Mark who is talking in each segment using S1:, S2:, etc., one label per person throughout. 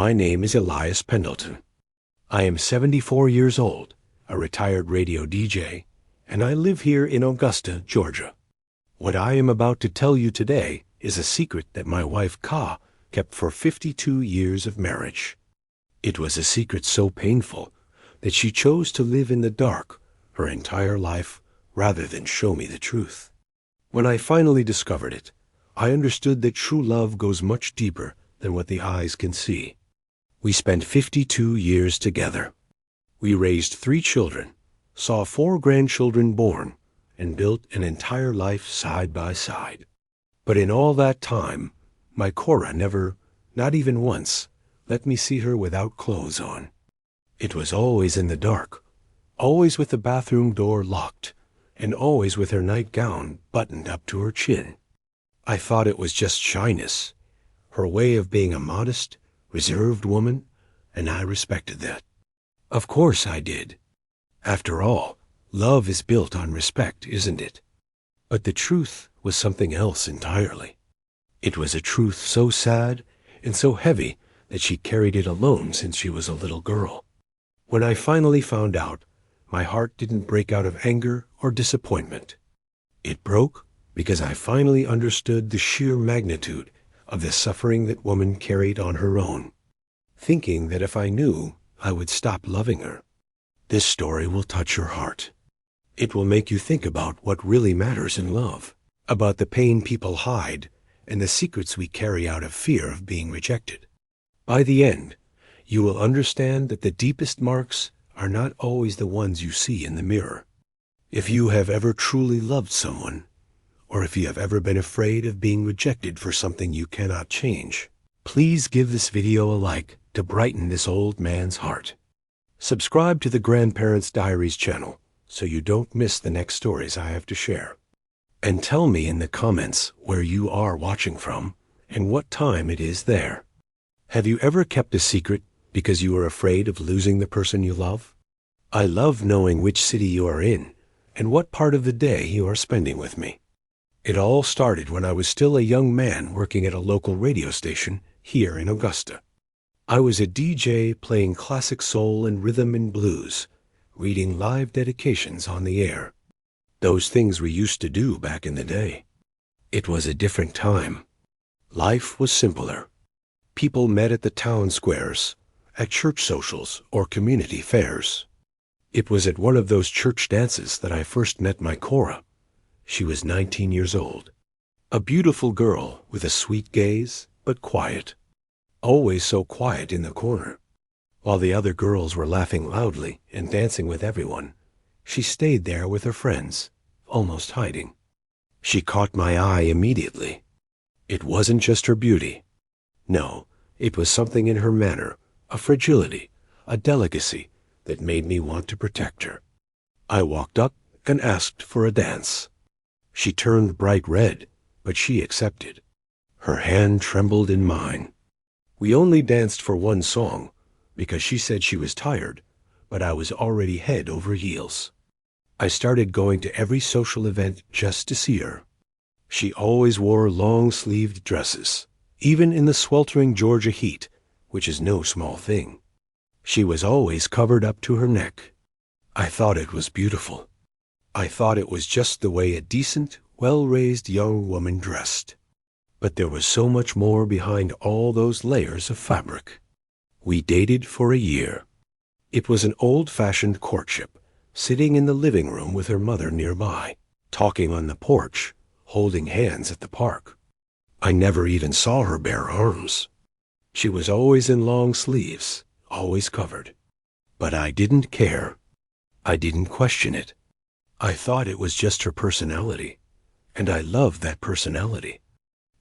S1: My name is Elias Pendleton. I am 74 years old, a retired radio DJ, and I live here in Augusta, Georgia. What I am about to tell you today is a secret that my wife Ka kept for 52 years of marriage. It was a secret so painful that she chose to live in the dark her entire life rather than show me the truth. When I finally discovered it, I understood that true love goes much deeper than what the eyes can see. We spent 52 years together. We raised 3 children, saw 4 grandchildren born, and built an entire life side by side. But in all that time, my Cora never, not even once, let me see her without clothes on. It was always in the dark, always with the bathroom door locked, and always with her nightgown buttoned up to her chin. I thought it was just shyness, her way of being a modest, reserved woman, and I respected that. Of course I did. After all, love is built on respect, isn't it? But the truth was something else entirely. It was a truth so sad and so heavy that she carried it alone since she was a little girl. When I finally found out, my heart didn't break out of anger or disappointment. It broke because I finally understood the sheer magnitude of the suffering that woman carried on her own, thinking that if I knew, I would stop loving her. This story will touch your heart. It will make you think about what really matters in love, about the pain people hide and the secrets we carry out of fear of being rejected. By the end, you will understand that the deepest marks are not always the ones you see in the mirror. If you have ever truly loved someone, or if you have ever been afraid of being rejected for something you cannot change, please give this video a like to brighten this old man's heart. Subscribe to the Grandparents' Diaries channel so you don't miss the next stories I have to share. And tell me in the comments where you are watching from and what time it is there. Have you ever kept a secret because you were afraid of losing the person you love? I love knowing which city you are in and what part of the day you are spending with me. It all started when I was still a young man working at a local radio station here in Augusta. I was a DJ playing classic soul and rhythm and blues, reading live dedications on the air. Those things we used to do back in the day. It was a different time. Life was simpler. People met at the town squares, at church socials or community fairs. It was at one of those church dances that I first met my Cora. She was 19 years old. A beautiful girl with a sweet gaze, but quiet. Always so quiet in the corner. While the other girls were laughing loudly and dancing with everyone, she stayed there with her friends, almost hiding. She caught my eye immediately. It wasn't just her beauty. No, it was something in her manner, a fragility, a delicacy that made me want to protect her. I walked up and asked for a dance. She turned bright red, but she accepted. Her hand trembled in mine. We only danced for one song, because she said she was tired, but I was already head over heels. I started going to every social event just to see her. She always wore long-sleeved dresses, even in the sweltering Georgia heat, which is no small thing. She was always covered up to her neck. I thought it was beautiful. I thought it was just the way a decent, well-raised young woman dressed. But there was so much more behind all those layers of fabric. We dated for a year. It was an old-fashioned courtship, sitting in the living room with her mother nearby, talking on the porch, holding hands at the park. I never even saw her bare arms. She was always in long sleeves, always covered. But I didn't care. I didn't question it. I thought it was just her personality, and I loved that personality.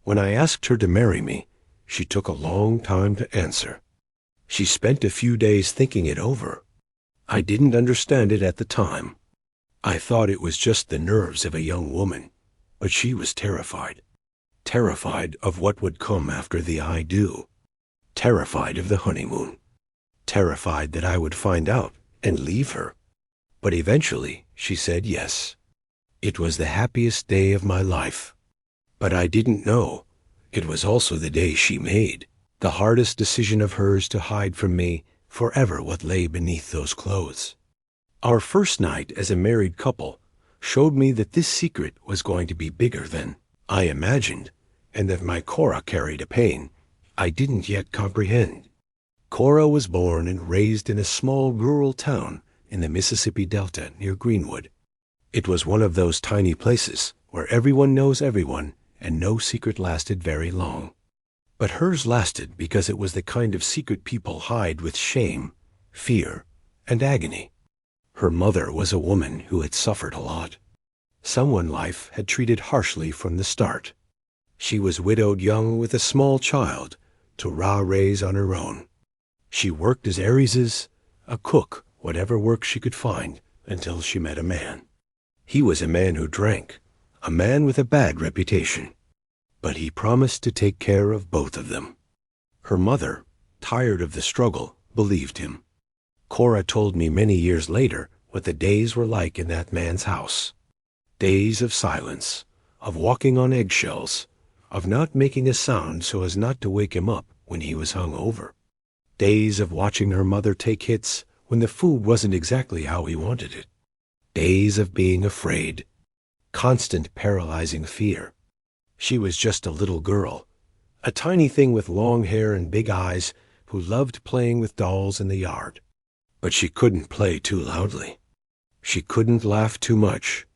S1: When I asked her to marry me, she took a long time to answer. She spent a few days thinking it over. I didn't understand it at the time. I thought it was just the nerves of a young woman, but she was terrified. Terrified of what would come after the I do. Terrified of the honeymoon. Terrified that I would find out and leave her. But eventually she said yes. It was the happiest day of my life. But I didn't know it was also the day she made The hardest decision of hers to hide from me forever what lay beneath those clothes. Our first night as a married couple showed me that this secret was going to be bigger than I imagined, and that my Cora carried a pain I didn't yet comprehend. Cora was born and raised in a small rural town in the Mississippi Delta near Greenwood. It was one of those tiny places where everyone knows everyone and no secret lasted very long. But hers lasted because it was the kind of secret people hide with shame, fear, and agony. Her mother was a woman who had suffered a lot. Someone life had treated harshly from the start. She was widowed young with a small child to raise on her own. She worked as heiresses, a cook, whatever work she could find, until she met a man. He was a man who drank, a man with a bad reputation. But he promised to take care of both of them. Her mother, tired of the struggle, believed him. Cora told me many years later what the days were like in that man's house. Days of silence, of walking on eggshells, of not making a sound so as not to wake him up when he was hung over. Days of watching her mother take hits when the food wasn't exactly how he wanted it. Days of being afraid. Constant paralyzing fear. She was just a little girl, a tiny thing with long hair and big eyes who loved playing with dolls in the yard. But she couldn't play too loudly. She couldn't laugh too much.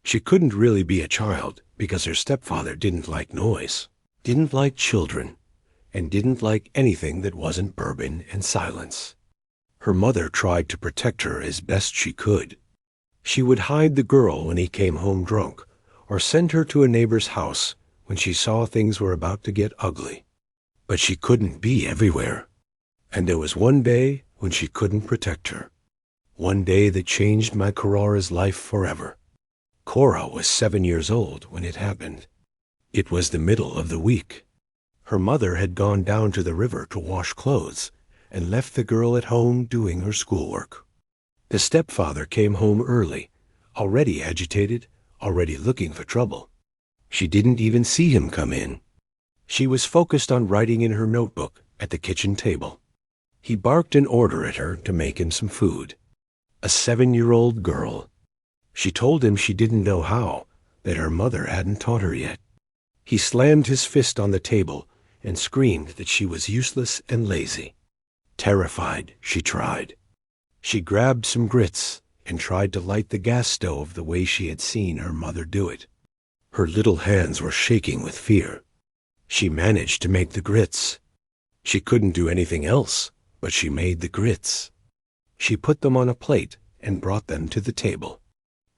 S1: She couldn't really be a child because her stepfather didn't like noise, didn't like children, and didn't like anything that wasn't bourbon and silence. Her mother tried to protect her as best she could. She would hide the girl when he came home drunk, or send her to a neighbor's house when she saw things were about to get ugly. But she couldn't be everywhere. And there was one day when she couldn't protect her. One day that changed my Cora's life forever. Cora was 7 years old when it happened. It was the middle of the week. Her mother had gone down to the river to wash clothes and left the girl at home doing her schoolwork. The stepfather came home early, already agitated, already looking for trouble. She didn't even see him come in. She was focused on writing in her notebook at the kitchen table. He barked an order at her to make him some food. A 7-year-old girl. She told him she didn't know how, that her mother hadn't taught her yet. He slammed his fist on the table and screamed that she was useless and lazy. Terrified, she tried. She grabbed some grits and tried to light the gas stove the way she had seen her mother do it. Her little hands were shaking with fear. She managed to make the grits. She couldn't do anything else, but she made the grits. She put them on a plate and brought them to the table.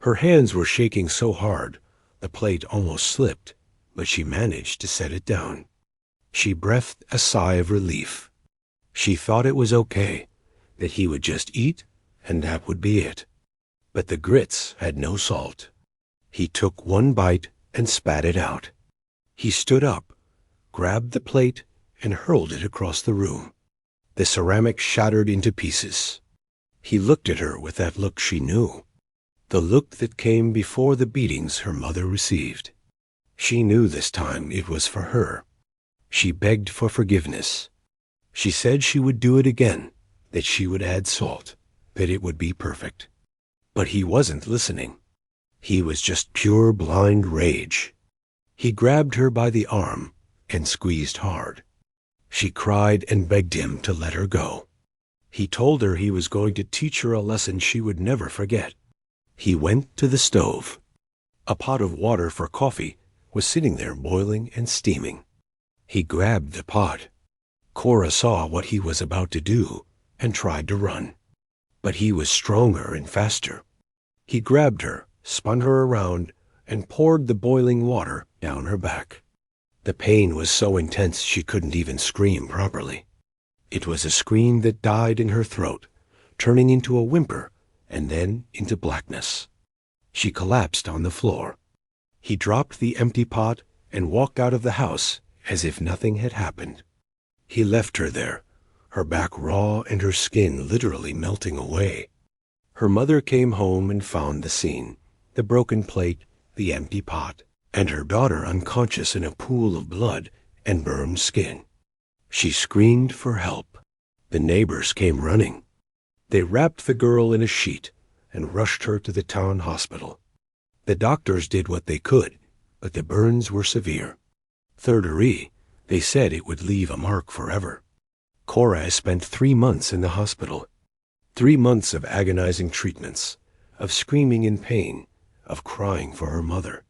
S1: Her hands were shaking so hard, the plate almost slipped, but she managed to set it down. She breathed a sigh of relief. She thought it was okay, that he would just eat, and that would be it. But the grits had no salt. He took one bite and spat it out. He stood up, grabbed the plate, and hurled it across the room. The ceramic shattered into pieces. He looked at her with that look she knew, the look that came before the beatings her mother received. She knew this time it was for her. She begged for forgiveness. She said she would do it again, that she would add salt, that it would be perfect. But he wasn't listening. He was just pure blind rage. He grabbed her by the arm and squeezed hard. She cried and begged him to let her go. He told her he was going to teach her a lesson she would never forget. He went to the stove. A pot of water for coffee was sitting there boiling and steaming. He grabbed the pot. Cora saw what he was about to do and tried to run. But he was stronger and faster. He grabbed her, spun her around, and poured the boiling water down her back. The pain was so intense she couldn't even scream properly. It was a scream that died in her throat, turning into a whimper and then into blackness. She collapsed on the floor. He dropped the empty pot and walked out of the house as if nothing had happened. He left her there, her back raw and her skin literally melting away. Her mother came home and found the scene, the broken plate, the empty pot, and her daughter unconscious in a pool of blood and burned skin. She screamed for help. The neighbors came running. They wrapped the girl in a sheet and rushed her to the town hospital. The doctors did what they could, but the burns were severe. Third degree, they said it would leave a mark forever. Cora spent 3 months in the hospital. 3 months of agonizing treatments, of screaming in pain, of crying for her mother.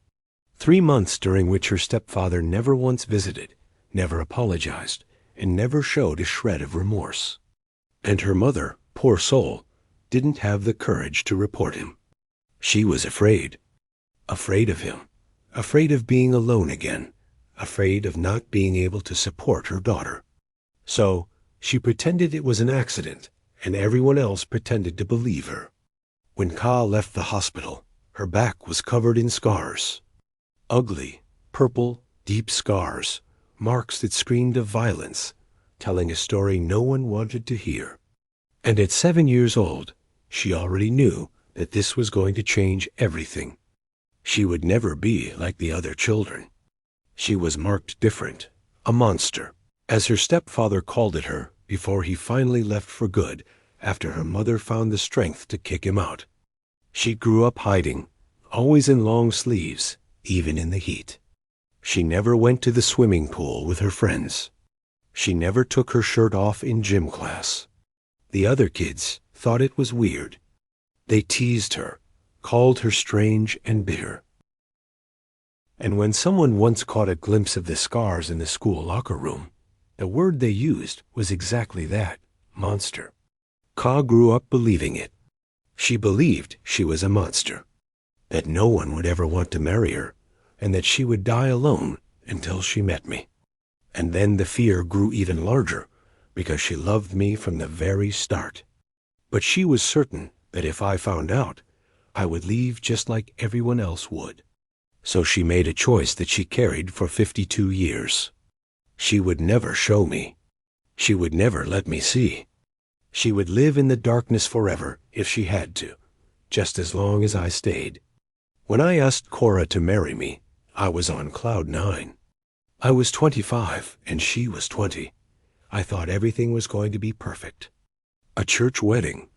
S1: 3 months during which her stepfather never once visited, never apologized, and never showed a shred of remorse. And her mother, poor soul, didn't have the courage to report him. She was afraid. Afraid of him. Afraid of being alone again. Afraid of not being able to support her daughter. So, she pretended it was an accident, and everyone else pretended to believe her. When Ka left the hospital, her back was covered in scars. Ugly, purple, deep scars, marks that screamed of violence, telling a story no one wanted to hear. And at 7 years old, she already knew that this was going to change everything. She would never be like the other children. She was marked different, a monster, as her stepfather called it her before he finally left for good after her mother found the strength to kick him out. She grew up hiding, always in long sleeves, even in the heat. She never went to the swimming pool with her friends. She never took her shirt off in gym class. The other kids thought it was weird. They teased her, called her strange and bitter. And when someone once caught a glimpse of the scars in the school locker room, the word they used was exactly that, monster. Ka grew up believing it. She believed she was a monster, that no one would ever want to marry her, and that she would die alone until she met me. And then the fear grew even larger, because she loved me from the very start. But she was certain that if I found out, I would leave just like everyone else would. So she made a choice that she carried for 52 years. She would never show me. She would never let me see. She would live in the darkness forever if she had to, just as long as I stayed. When I asked Cora to marry me, I was on cloud 9. I was 25 and she was 20. I thought everything was going to be perfect. A church wedding,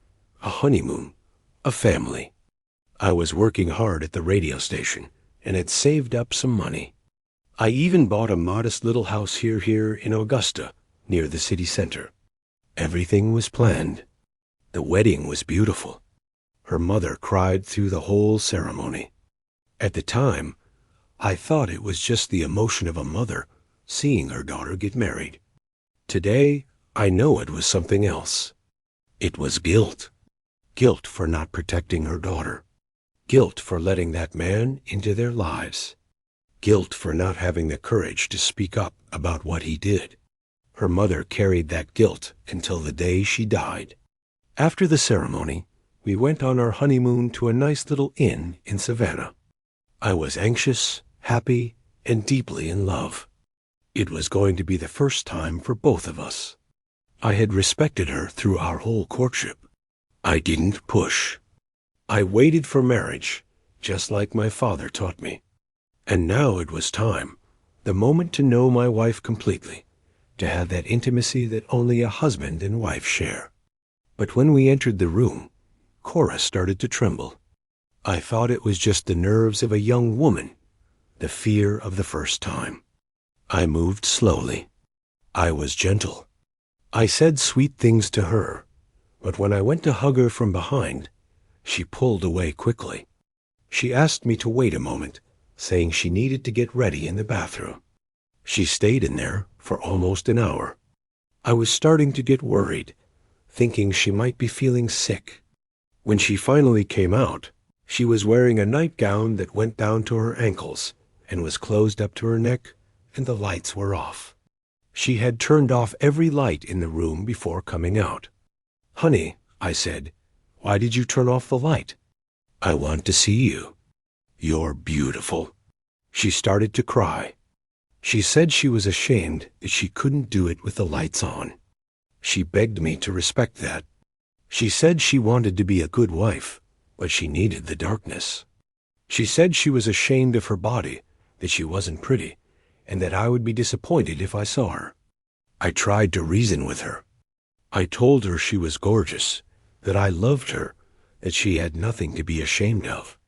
S1: a honeymoon, a family. I was working hard at the radio station and had saved up some money. I even bought a modest little house here in Augusta, near the city center. Everything was planned. The wedding was beautiful. Her mother cried through the whole ceremony. At the time, I thought it was just the emotion of a mother seeing her daughter get married. Today, I know it was something else. It was guilt. Guilt for not protecting her daughter. Guilt for letting that man into their lives. Guilt for not having the courage to speak up about what he did. Her mother carried that guilt until the day she died. After the ceremony, we went on our honeymoon to a nice little inn in Savannah. I was anxious, happy, and deeply in love. It was going to be the first time for both of us. I had respected her through our whole courtship. I didn't push. I waited for marriage, just like my father taught me. And now it was time, the moment to know my wife completely, to have that intimacy that only a husband and wife share. But when we entered the room, Cora started to tremble. I thought it was just the nerves of a young woman, the fear of the first time. I moved slowly. I was gentle. I said sweet things to her, but when I went to hug her from behind, she pulled away quickly. She asked me to wait a moment, saying she needed to get ready in the bathroom. She stayed in there for almost an hour. I was starting to get worried, thinking she might be feeling sick. When she finally came out, she was wearing a nightgown that went down to her ankles and was closed up to her neck, and the lights were off. She had turned off every light in the room before coming out. "Honey," I said, "why did you turn off the light?" "I want to see you. You're beautiful." She started to cry. She said she was ashamed that she couldn't do it with the lights on. She begged me to respect that. She said she wanted to be a good wife, but she needed the darkness. She said she was ashamed of her body, that she wasn't pretty, and that I would be disappointed if I saw her. I tried to reason with her. I told her she was gorgeous, that I loved her, that she had nothing to be ashamed of.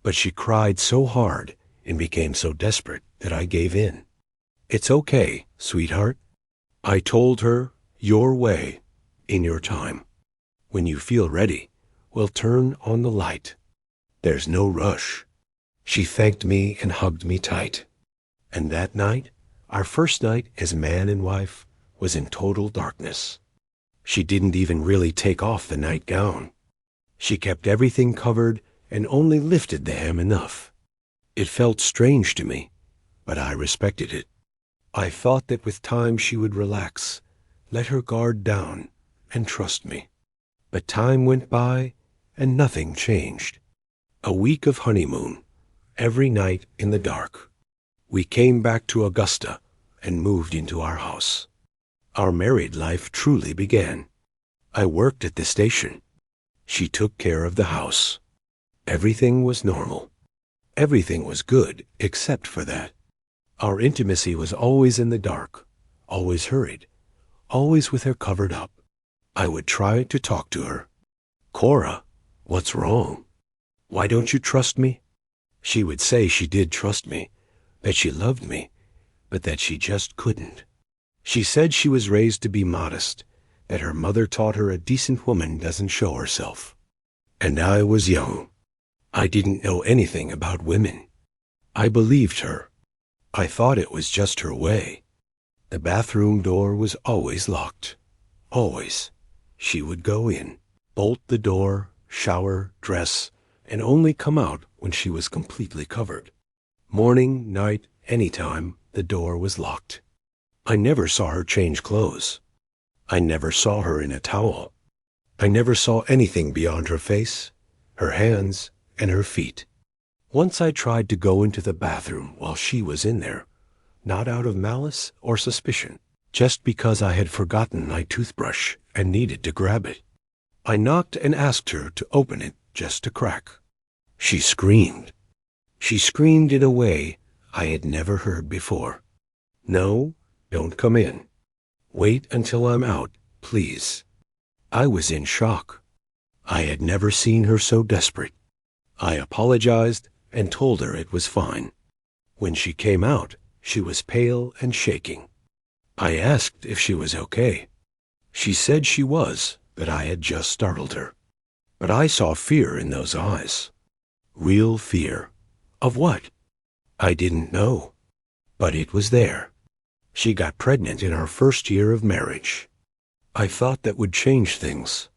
S1: But she cried so hard and became so desperate that I gave in. It's okay, sweetheart. I told her, your way, in your time. When you feel ready, we'll turn on the light. There's no rush. She thanked me and hugged me tight. And that night, our first night as man and wife, was in total darkness. She didn't even really take off the nightgown. She kept everything covered and only lifted the hem enough. It felt strange to me, but I respected it. I thought that with time she would relax, let her guard down, and trust me. But time went by, and nothing changed. A week of honeymoon, every night in the dark. We came back to Augusta and moved into our house. Our married life truly began. I worked at the station. She took care of the house. Everything was normal. Everything was good except for that. Our intimacy was always in the dark, always hurried, always with her covered up. I would try to talk to her. Cora, what's wrong? Why don't you trust me? She would say she did trust me, that she loved me, but that she just couldn't. She said she was raised to be modest, that her mother taught her a decent woman doesn't show herself. And I was young. I didn't know anything about women. I believed her. I thought it was just her way. The bathroom door was always locked. Always. She would go in, bolt the door, shower, dress, and only come out when she was completely covered. Morning, night, any time, the door was locked. I never saw her change clothes. I never saw her in a towel. I never saw anything beyond her face, her hands, and her feet. Once I tried to go into the bathroom while she was in there, not out of malice or suspicion, just because I had forgotten my toothbrush and needed to grab it. I knocked and asked her to open it just a crack. She screamed. She screamed in a way I had never heard before. No, don't come in. Wait until I'm out, please. I was in shock. I had never seen her so desperate. I apologized and told her it was fine. When she came out, she was pale and shaking. I asked if she was okay. She said she was, that I had just startled her. But I saw fear in those eyes. Real fear. Of what? I didn't know. But it was there. She got pregnant in our first year of marriage. I thought that would change things.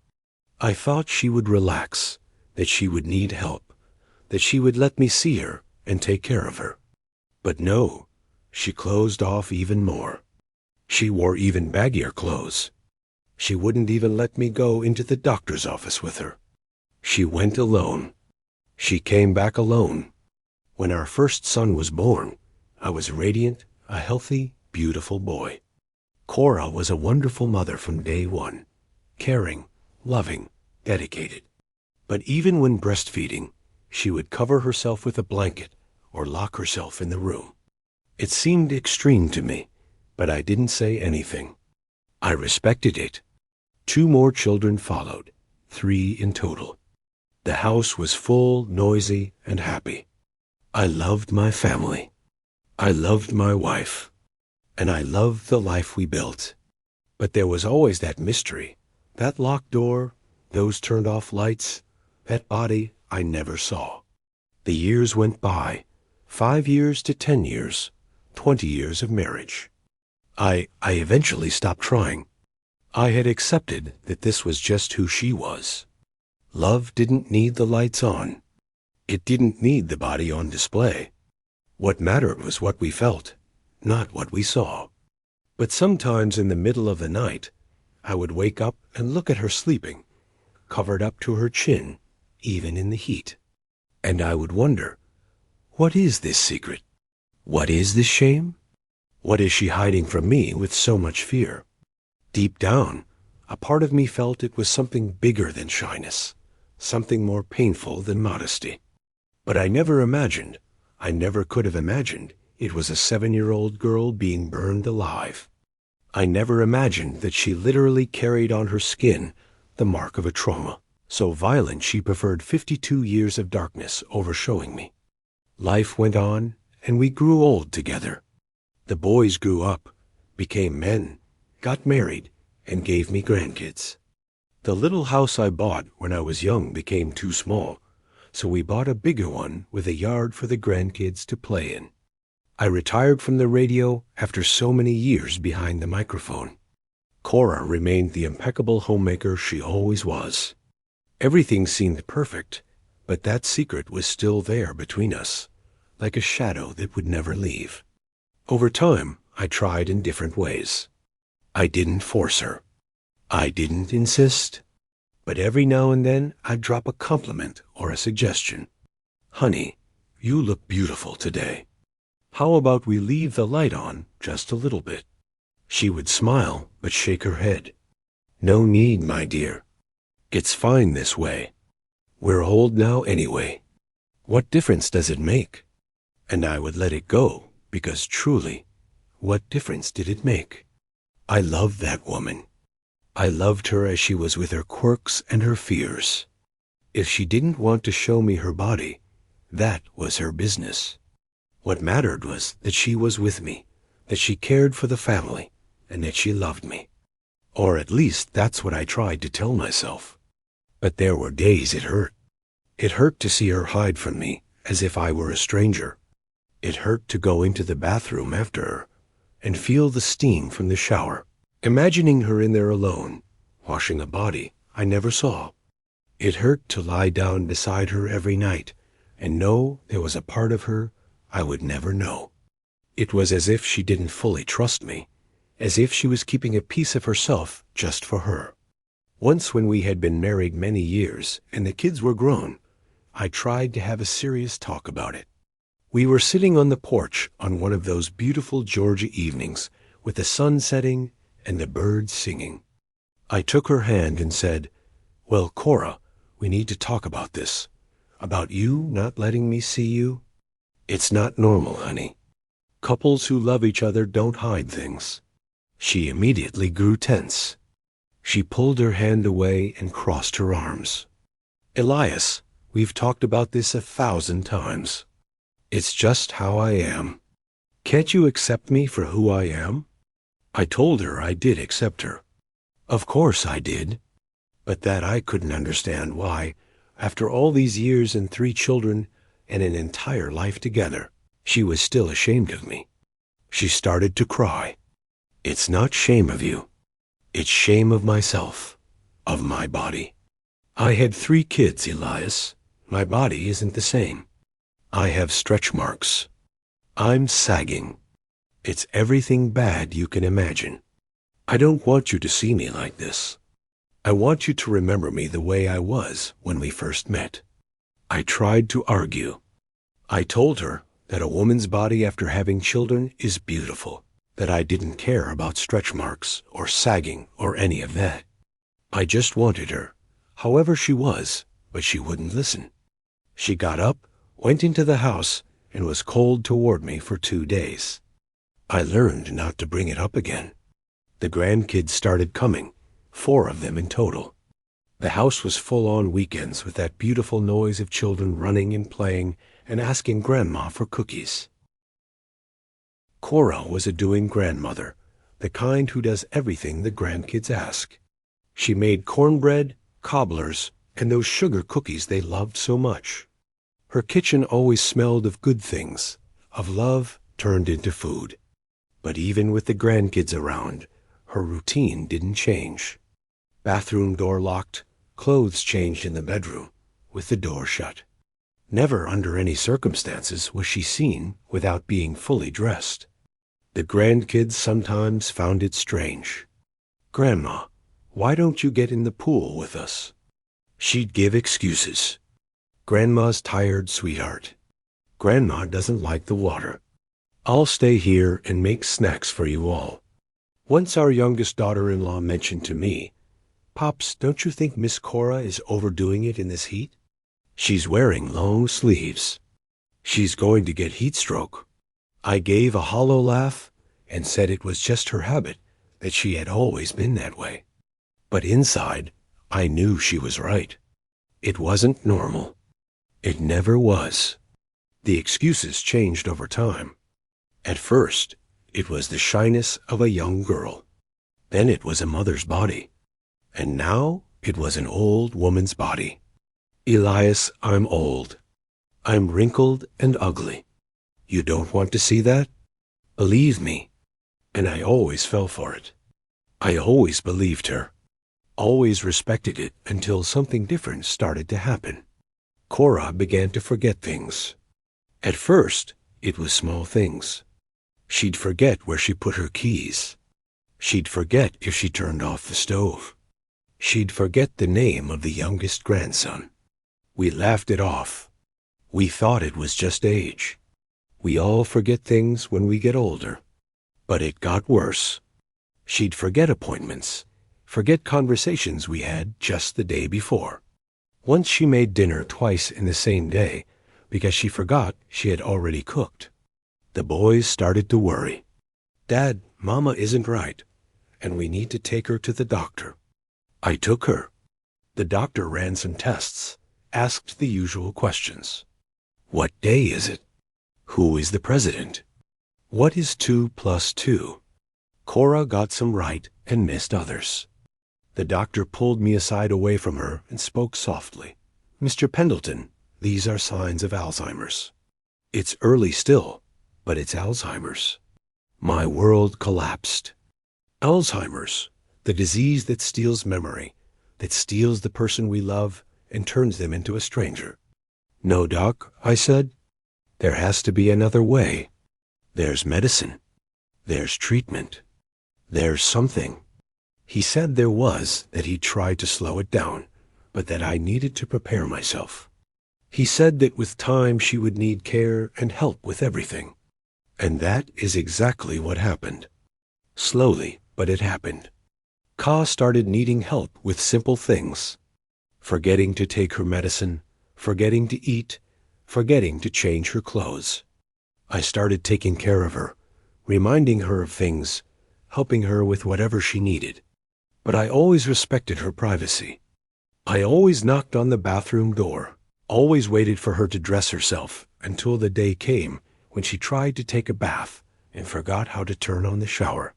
S1: I thought she would relax, that she would need help, that she would let me see her and take care of her. But no, she closed off even more. She wore even baggier clothes. She wouldn't even let me go into the doctor's office with her. She went alone. She came back alone. When our first son was born, I was radiant, a healthy, beautiful boy. Cora was a wonderful mother from day one, caring, loving, dedicated. But even when breastfeeding, she would cover herself with a blanket or lock herself in the room. It seemed extreme to me, but I didn't say anything. I respected it. 2 more children followed, 3 in total. The house was full, noisy, and happy. I loved my family. I loved my wife. And I loved the life we built. But there was always that mystery, that locked door, those turned-off lights, that body I never saw. The years went by, 5 years to 10 years, 20 years of marriage. I eventually stopped trying. I had accepted that this was just who she was. Love didn't need the lights on. It didn't need the body on display. What mattered was what we felt, not what we saw. But sometimes in the middle of the night, I would wake up and look at her sleeping, covered up to her chin, even in the heat. And I would wonder, what is this secret? What is this shame? What is she hiding from me with so much fear? Deep down, a part of me felt it was something bigger than shyness, something more painful than modesty. But I never could have imagined, it was a 7-year-old girl being burned alive. I never imagined that she literally carried on her skin the mark of a trauma. So violent she preferred 52 years of darkness over showing me. Life went on, and we grew old together. The boys grew up, became men, got married, and gave me grandkids. The little house I bought when I was young became too small, so we bought a bigger one with a yard for the grandkids to play in. I retired from the radio after so many years behind the microphone. Cora remained the impeccable homemaker she always was. Everything seemed perfect, but that secret was still there between us, like a shadow that would never leave. Over time, I tried in different ways. I didn't force her. I didn't insist. But every now and then, I'd drop a compliment or a suggestion. "Honey, you look beautiful today. How about we leave the light on just a little bit?" She would smile, but shake her head. "No need, my dear. It's fine this way. We're old now anyway. What difference does it make?" And I would let it go, because truly, what difference did it make? I loved that woman. I loved her as she was with her quirks and her fears. If she didn't want to show me her body, that was her business. What mattered was that she was with me, that she cared for the family, and that she loved me. Or at least that's what I tried to tell myself. But there were days it hurt. It hurt to see her hide from me as if I were a stranger. It hurt to go into the bathroom after her and feel the steam from the shower, imagining her in there alone, washing a body I never saw. It hurt to lie down beside her every night and know there was a part of her I would never know. It was as if she didn't fully trust me, as if she was keeping a piece of herself just for her. Once when we had been married many years and the kids were grown, I tried to have a serious talk about it. We were sitting on the porch on one of those beautiful Georgia evenings with the sun setting and the birds singing. I took her hand and said, "Well, Cora, we need to talk about this, about you not letting me see you. It's not normal, honey. Couples who love each other don't hide things." She immediately grew tense. She pulled her hand away and crossed her arms. "Elias, we've talked about this 1,000 times. It's just how I am. Can't you accept me for who I am?" I told her I did accept her. Of course I did. But that I couldn't understand why, after all these years and 3 children and an entire life together, she was still ashamed of me. She started to cry. "It's not shame of you. It's shame of myself, of my body. I had 3 kids, Elias. My body isn't the same. I have stretch marks. I'm sagging. It's everything bad you can imagine. I don't want you to see me like this. I want you to remember me the way I was when we first met." I tried to argue. I told her that a woman's body after having children is beautiful, that I didn't care about stretch marks or sagging or any of that. I just wanted her, however she was, but she wouldn't listen. She got up, went into the house, and was cold toward me for 2 days. I learned not to bring it up again. The grandkids started coming, 4 of them in total. The house was full on weekends with that beautiful noise of children running and playing and asking Grandma for cookies. Cora was a doing grandmother, the kind who does everything the grandkids ask. She made cornbread, cobblers, and those sugar cookies they loved so much. Her kitchen always smelled of good things, of love turned into food. But even with the grandkids around, her routine didn't change. Bathroom door locked, clothes changed in the bedroom, with the door shut. Never under any circumstances was she seen without being fully dressed. The grandkids sometimes found it strange. "Grandma, why don't you get in the pool with us?" She'd give excuses. "Grandma's tired, sweetheart. Grandma doesn't like the water. I'll stay here and make snacks for you all." Once our youngest daughter-in-law mentioned to me, "Pops, don't you think Miss Cora is overdoing it in this heat? She's wearing long sleeves. She's going to get heat stroke." I gave a hollow laugh and said it was just her habit, that she had always been that way. But inside, I knew she was right. It wasn't normal. It never was. The excuses changed over time. At first, it was the shyness of a young girl. Then it was a mother's body. And now it was an old woman's body. Elias, I'm old. I'm wrinkled and ugly. You don't want to see that? Believe me. And I always fell for it. I always believed her. Always respected it until something different started to happen. Cora began to forget things. At first, it was small things. She'd forget where she put her keys. She'd forget if she turned off the stove. She'd forget the name of the youngest grandson. We laughed it off. We thought it was just age. We all forget things when we get older. But it got worse. She'd forget appointments, forget conversations we had just the day before. Once she made dinner twice in the same day because she forgot she had already cooked. The boys started to worry. Dad, Mama isn't right, and we need to take her to the doctor. I took her. The doctor ran some tests, asked the usual questions. What day is it? Who is the president? What is 2 plus 2? Cora got some right and missed others. The doctor pulled me aside away from her and spoke softly. Mr. Pendleton, these are signs of Alzheimer's. It's early still, but it's Alzheimer's. My world collapsed. Alzheimer's, the disease that steals memory, that steals the person we love and turns them into a stranger. No, Doc, I said. There has to be another way. There's medicine. There's treatment. There's something. He said there was, that he'd tried to slow it down, but that I needed to prepare myself. He said that with time she would need care and help with everything. And that is exactly what happened. Slowly, but it happened. Ka started needing help with simple things. Forgetting to take her medicine, forgetting to eat, forgetting to change her clothes. I started taking care of her, reminding her of things, helping her with whatever she needed. But I always respected her privacy. I always knocked on the bathroom door, always waited for her to dress herself until the day came when she tried to take a bath and forgot how to turn on the shower.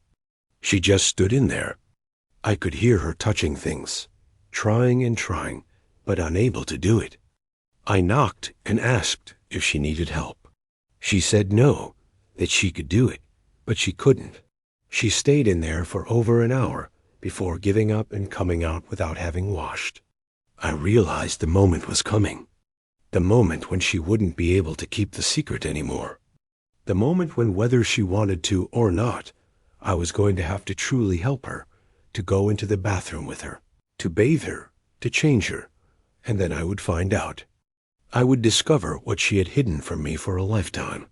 S1: She just stood in there. I could hear her touching things, trying and trying, but unable to do it. I knocked and asked if she needed help. She said no, that she could do it, but she couldn't. She stayed in there for over an hour before giving up and coming out without having washed. I realized the moment was coming. The moment when she wouldn't be able to keep the secret anymore. The moment when, whether she wanted to or not, I was going to have to truly help her, to go into the bathroom with her, to bathe her, to change her, and then I would find out. I would discover what she had hidden from me for a lifetime.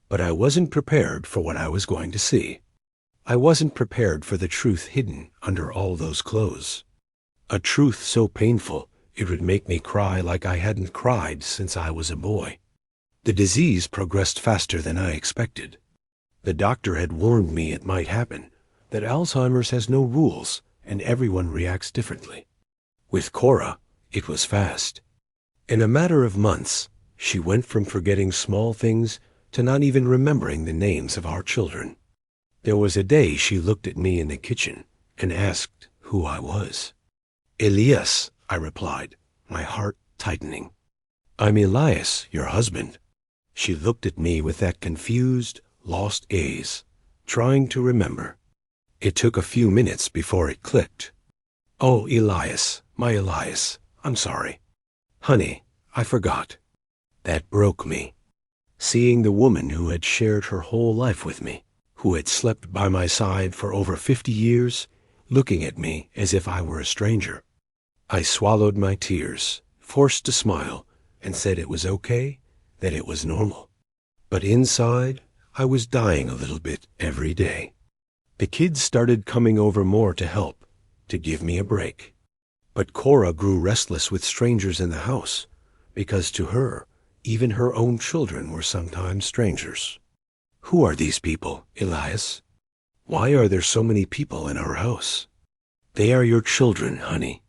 S1: But I wasn't prepared for what I was going to see. I wasn't prepared for the truth hidden under all those clothes. A truth so painful it would make me cry like I hadn't cried since I was a boy. The disease progressed faster than I expected. The doctor had warned me it might happen, that Alzheimer's has no rules and everyone reacts differently. With Cora, it was fast. In a matter of months, she went from forgetting small things to not even remembering the names of our children. There was a day she looked at me in the kitchen and asked who I was. Elias, I replied, my heart tightening. I'm Elias, your husband. She looked at me with that confused, lost gaze, trying to remember. It took a few minutes before it clicked. Oh, Elias, my Elias, I'm sorry. Honey, I forgot. That broke me. Seeing the woman who had shared her whole life with me, who had slept by my side for over 50 years, looking at me as if I were a stranger. I swallowed my tears, forced to smile, and said it was okay, that it was normal. But inside, I was dying a little bit every day. The kids started coming over more to help, to give me a break. But Cora grew restless with strangers in the house, because to her, even her own children were sometimes strangers. Who are these people, Elias? Why are there so many people in our house? They are your children, honey.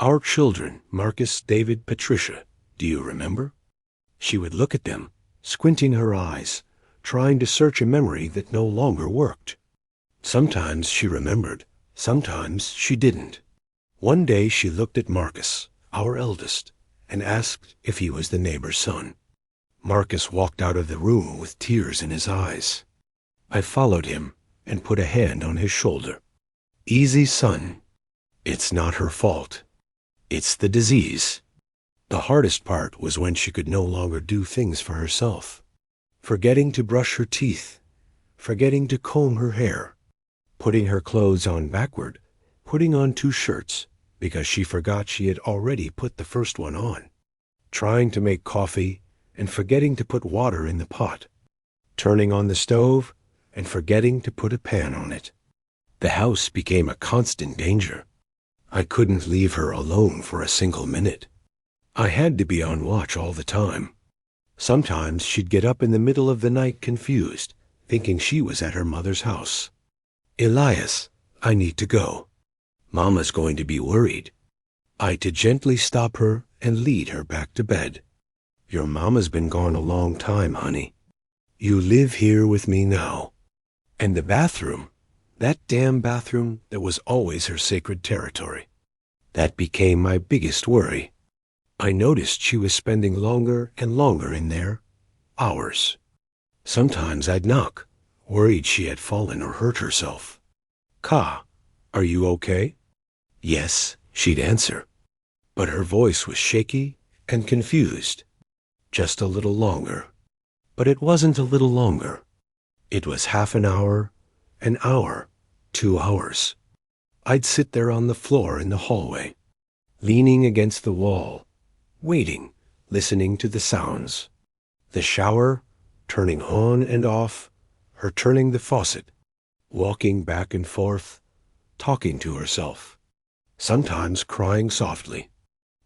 S1: Our children, Marcus, David, Patricia. Do you remember? She would look at them, squinting her eyes, trying to search a memory that no longer worked. Sometimes she remembered, sometimes she didn't. One day she looked at Marcus, our eldest, and asked if he was the neighbor's son. Marcus walked out of the room with tears in his eyes. I followed him and put a hand on his shoulder. Easy, son. It's not her fault. It's the disease. The hardest part was when she could no longer do things for herself. Forgetting to brush her teeth, forgetting to comb her hair, putting her clothes on backward, putting on 2 shirts because she forgot she had already put the first one on, trying to make coffee and forgetting to put water in the pot, turning on the stove and forgetting to put a pan on it. The house became a constant danger. I couldn't leave her alone for a single minute. I had to be on watch all the time. Sometimes she'd get up in the middle of the night confused, thinking she was at her mother's house. Elias, I need to go. Mama's going to be worried. I to gently stop her and lead her back to bed. Your mama's been gone a long time, honey. You live here with me now. And the bathroom, that damn bathroom that was always her sacred territory, that became my biggest worry. I noticed she was spending longer and longer in there, hours. Sometimes I'd knock, worried she had fallen or hurt herself. Ka, are you okay? Yes, she'd answer. But her voice was shaky and confused. Just a little longer. But it wasn't a little longer. It was half an hour, 2 hours. I'd sit there on the floor in the hallway, leaning against the wall, waiting, listening to the sounds. The shower, turning on and off, her turning the faucet, walking back and forth, talking to herself, sometimes crying softly.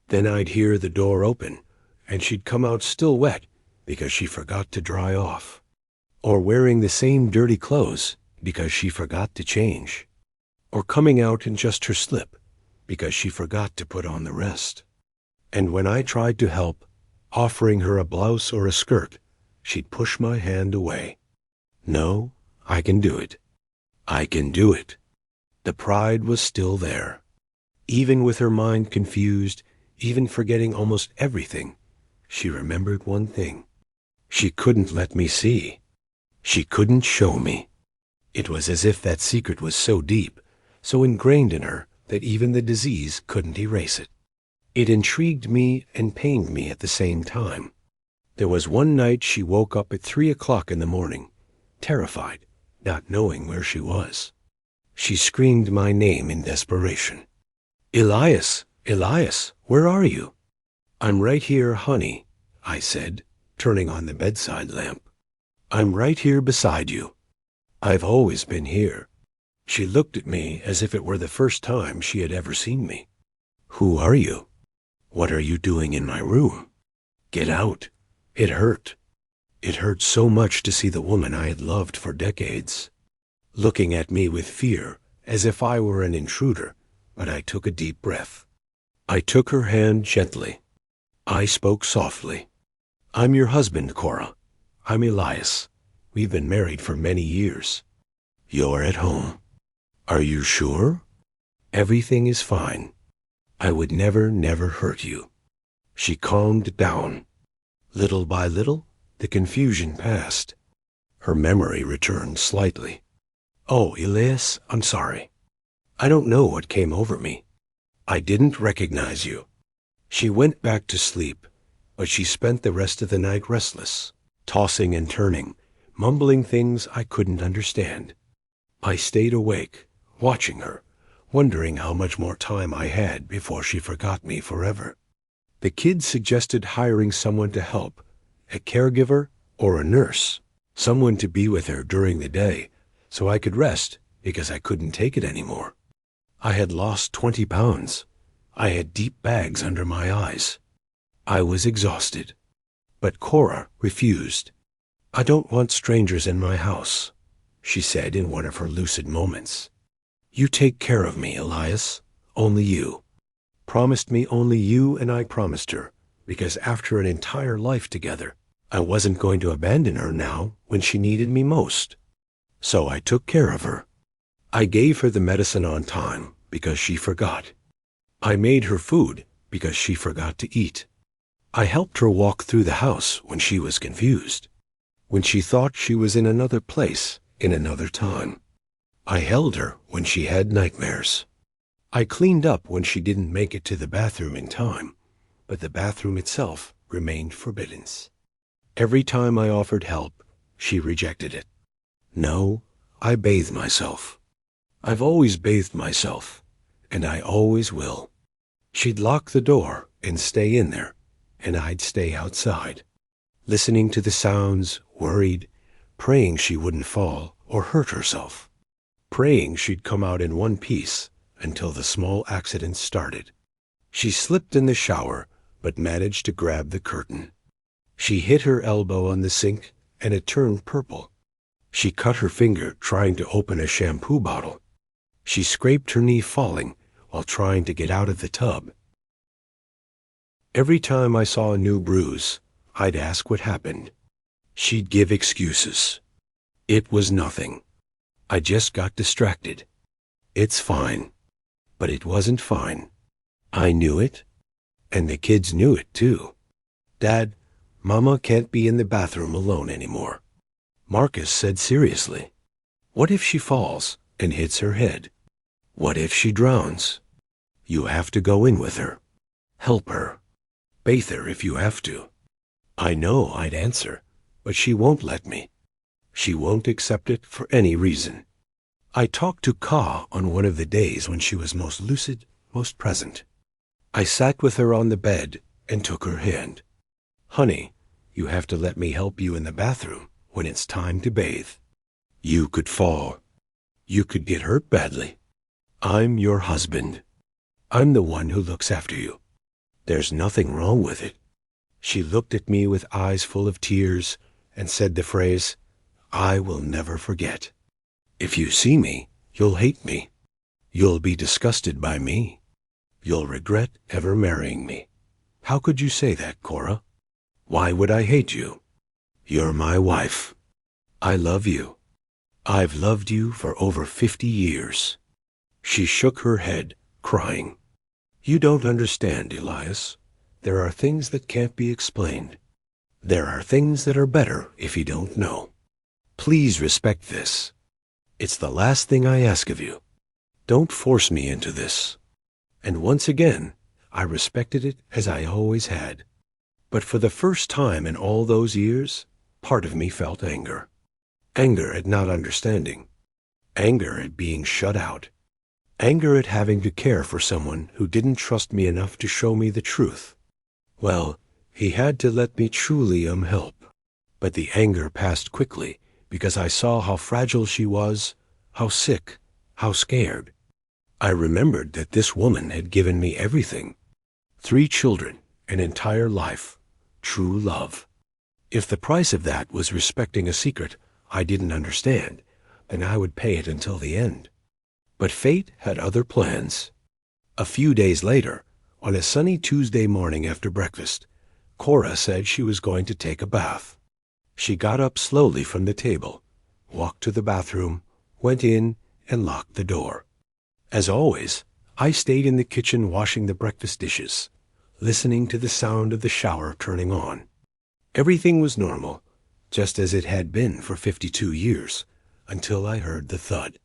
S1: Then I'd hear the door open, and she'd come out still wet because she forgot to dry off, or wearing the same dirty clothes because she forgot to change, or coming out in just her slip because she forgot to put on the rest. And when I tried to help, offering her a blouse or a skirt, she'd push my hand away. No, I can do it. I can do it. The pride was still there. Even with her mind confused, even forgetting almost everything, she remembered one thing. She couldn't let me see. She couldn't show me. It was as if that secret was so deep, so ingrained in her, that even the disease couldn't erase it. It intrigued me and pained me at the same time. There was one night she woke up at 3 o'clock in the morning, terrified, not knowing where she was. She screamed my name in desperation. Elias, Elias, where are you? I'm right here, honey, I said, turning on the bedside lamp. I'm right here beside you. I've always been here. She looked at me as if it were the first time she had ever seen me. Who are you? What are you doing in my room? Get out. It hurt. It hurt so much to see the woman I had loved for decades, looking at me with fear as if I were an intruder, but I took a deep breath. I took her hand gently. I spoke softly. I'm your husband, Cora. I'm Elias. We've been married for many years. You're at home. Are you sure? Everything is fine. I would never hurt you. She calmed down. Little by little, the confusion passed. Her memory returned slightly. Oh, Elias, I'm sorry. I don't know what came over me. I didn't recognize you. She went back to sleep, but she spent the rest of the night restless, tossing and turning, mumbling things I couldn't understand. I stayed awake, watching her, wondering how much more time I had before she forgot me forever. The kids suggested hiring someone to help, a caregiver or a nurse, someone to be with her during the day, so I could rest because I couldn't take it anymore. I had lost 20 pounds. I had deep bags under my eyes. I was exhausted. But Cora refused. I don't want strangers in my house. she said in one of her lucid moments. You take care of me, Elias. Only you. Promised me only you, and I promised her, because after an entire life together, I wasn't going to abandon her now when she needed me most. So I took care of her. I gave her the medicine on time because she forgot. I made her food because she forgot to eat. I helped her walk through the house when she was confused, when she thought she was in another place, in another time. I held her when she had nightmares. I cleaned up when she didn't make it to the bathroom in time, but the bathroom itself remained forbidden. Every time I offered help, she rejected it. No, I bathe myself. I've always bathed myself, and I always will. She'd lock the door and stay in there, and I'd stay outside, listening to the sounds, worried, praying she wouldn't fall or hurt herself, praying she'd come out in one piece until the small accident started. She slipped in the shower, but managed to grab the curtain. She hit her elbow on the sink, and it turned purple. She cut her finger trying to open a shampoo bottle. She scraped her knee falling while trying to get out of the tub. Every time I saw a new bruise, I'd ask what happened. She'd give excuses. It was nothing. I just got distracted. It's fine. But it wasn't fine. I knew it, and the kids knew it too. Dad, Mama can't be in the bathroom alone anymore. Marcus said seriously. What if she falls and hits her head? What if she drowns? You have to go in with her. Help her. Bathe her if you have to. I know I'd answer, but she won't let me. She won't accept it for any reason. I talked to Ka on one of the days when she was most lucid, most present. I sat with her on the bed and took her hand. Honey, you have to let me help you in the bathroom when it's time to bathe. You could fall. You could get hurt badly. I'm your husband. I'm the one who looks after you. There's nothing wrong with it. She looked at me with eyes full of tears and said the phrase, I will never forget. If you see me, you'll hate me. You'll be disgusted by me. You'll regret ever marrying me. How could you say that, Cora? Why would I hate you? You're my wife. I love you. I've loved you for over 50 years. She shook her head, crying. You don't understand, Elias. There are things that can't be explained. There are things that are better if you don't know. Please respect this. It's the last thing I ask of you. Don't force me into this. And once again, I respected it as I always had. But for the first time in all those years, part of me felt anger. Anger at not understanding. Anger at being shut out. Anger at having to care for someone who didn't trust me enough to show me the truth. Well, he had to let me truly help. But the anger passed quickly because I saw how fragile she was, how sick, how scared. I remembered that this woman had given me everything. 3 children, an entire life, true love. If the price of that was respecting a secret I didn't understand, then I would pay it until the end. But fate had other plans. A few days later, on a sunny Tuesday morning after breakfast, Cora said she was going to take a bath. She got up slowly from the table, walked to the bathroom, went in, and locked the door. As always, I stayed in the kitchen washing the breakfast dishes, listening to the sound of the shower turning on. Everything was normal, just as it had been for 52 years, until I heard the thud.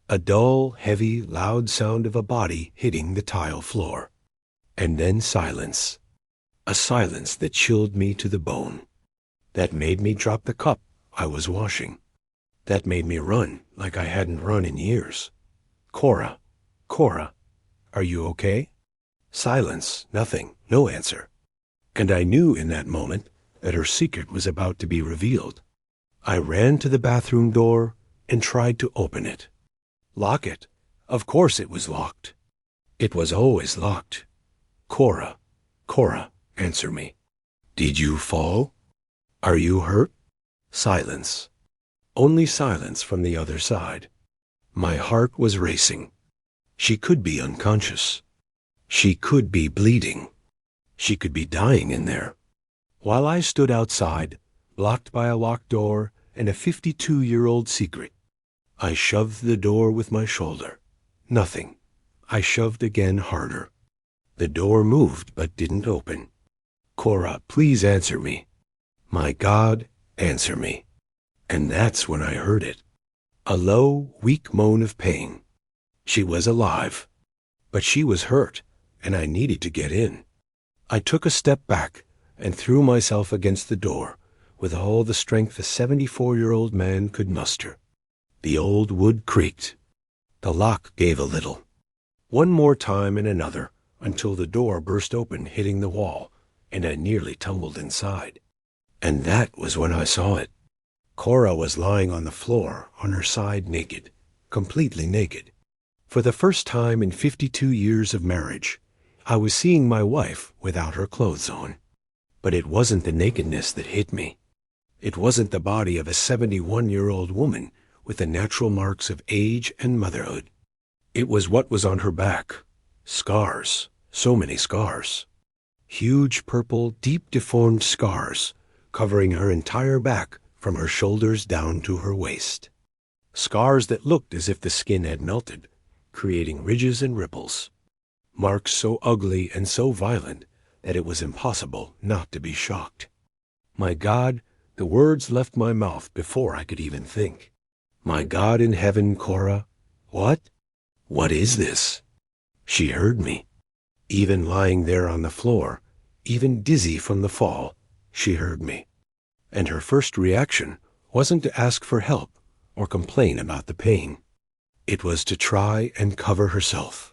S1: A dull, heavy, loud sound of a body hitting the tile floor. And then silence. A silence that chilled me to the bone. That made me drop the cup I was washing. That made me run like I hadn't run in years. Cora, Cora, are you okay? Silence, nothing, no answer. And I knew in that moment that her secret was about to be revealed. I ran to the bathroom door and tried to open it. Lock it. Of course it was locked. It was always locked. Cora, Cora, answer me. Did you fall? Are you hurt? Silence. Only silence from the other side. My heart was racing. She could be unconscious. She could be bleeding. She could be dying in there. While I stood outside, blocked by a locked door and a 52-year-old secret, I shoved the door with my shoulder. Nothing. I shoved again harder. The door moved but didn't open. Cora, please answer me. My God, answer me. And that's when I heard it. A low, weak moan of pain. She was alive, but she was hurt, and I needed to get in. I took a step back and threw myself against the door with all the strength a 74-year-old man could muster. The old wood creaked. The lock gave a little. One more time and another, until the door burst open, hitting the wall, and I nearly tumbled inside. And that was when I saw it. Cora was lying on the floor, on her side naked, completely naked. For the first time in 52 years of marriage, I was seeing my wife without her clothes on. But it wasn't the nakedness that hit me. It wasn't the body of a 71-year-old woman with the natural marks of age and motherhood. It was what was on her back. Scars. So many scars. Huge purple, deep deformed scars covering her entire back from her shoulders down to her waist. Scars that looked as if the skin had melted, creating ridges and ripples. Marks so ugly and so violent that it was impossible not to be shocked. My God, the words left my mouth before I could even think. My God in heaven, Cora, what? What is this? She heard me. Even lying there on the floor, even dizzy from the fall, she heard me. And her first reaction wasn't to ask for help or complain about the pain. It was to try and cover herself.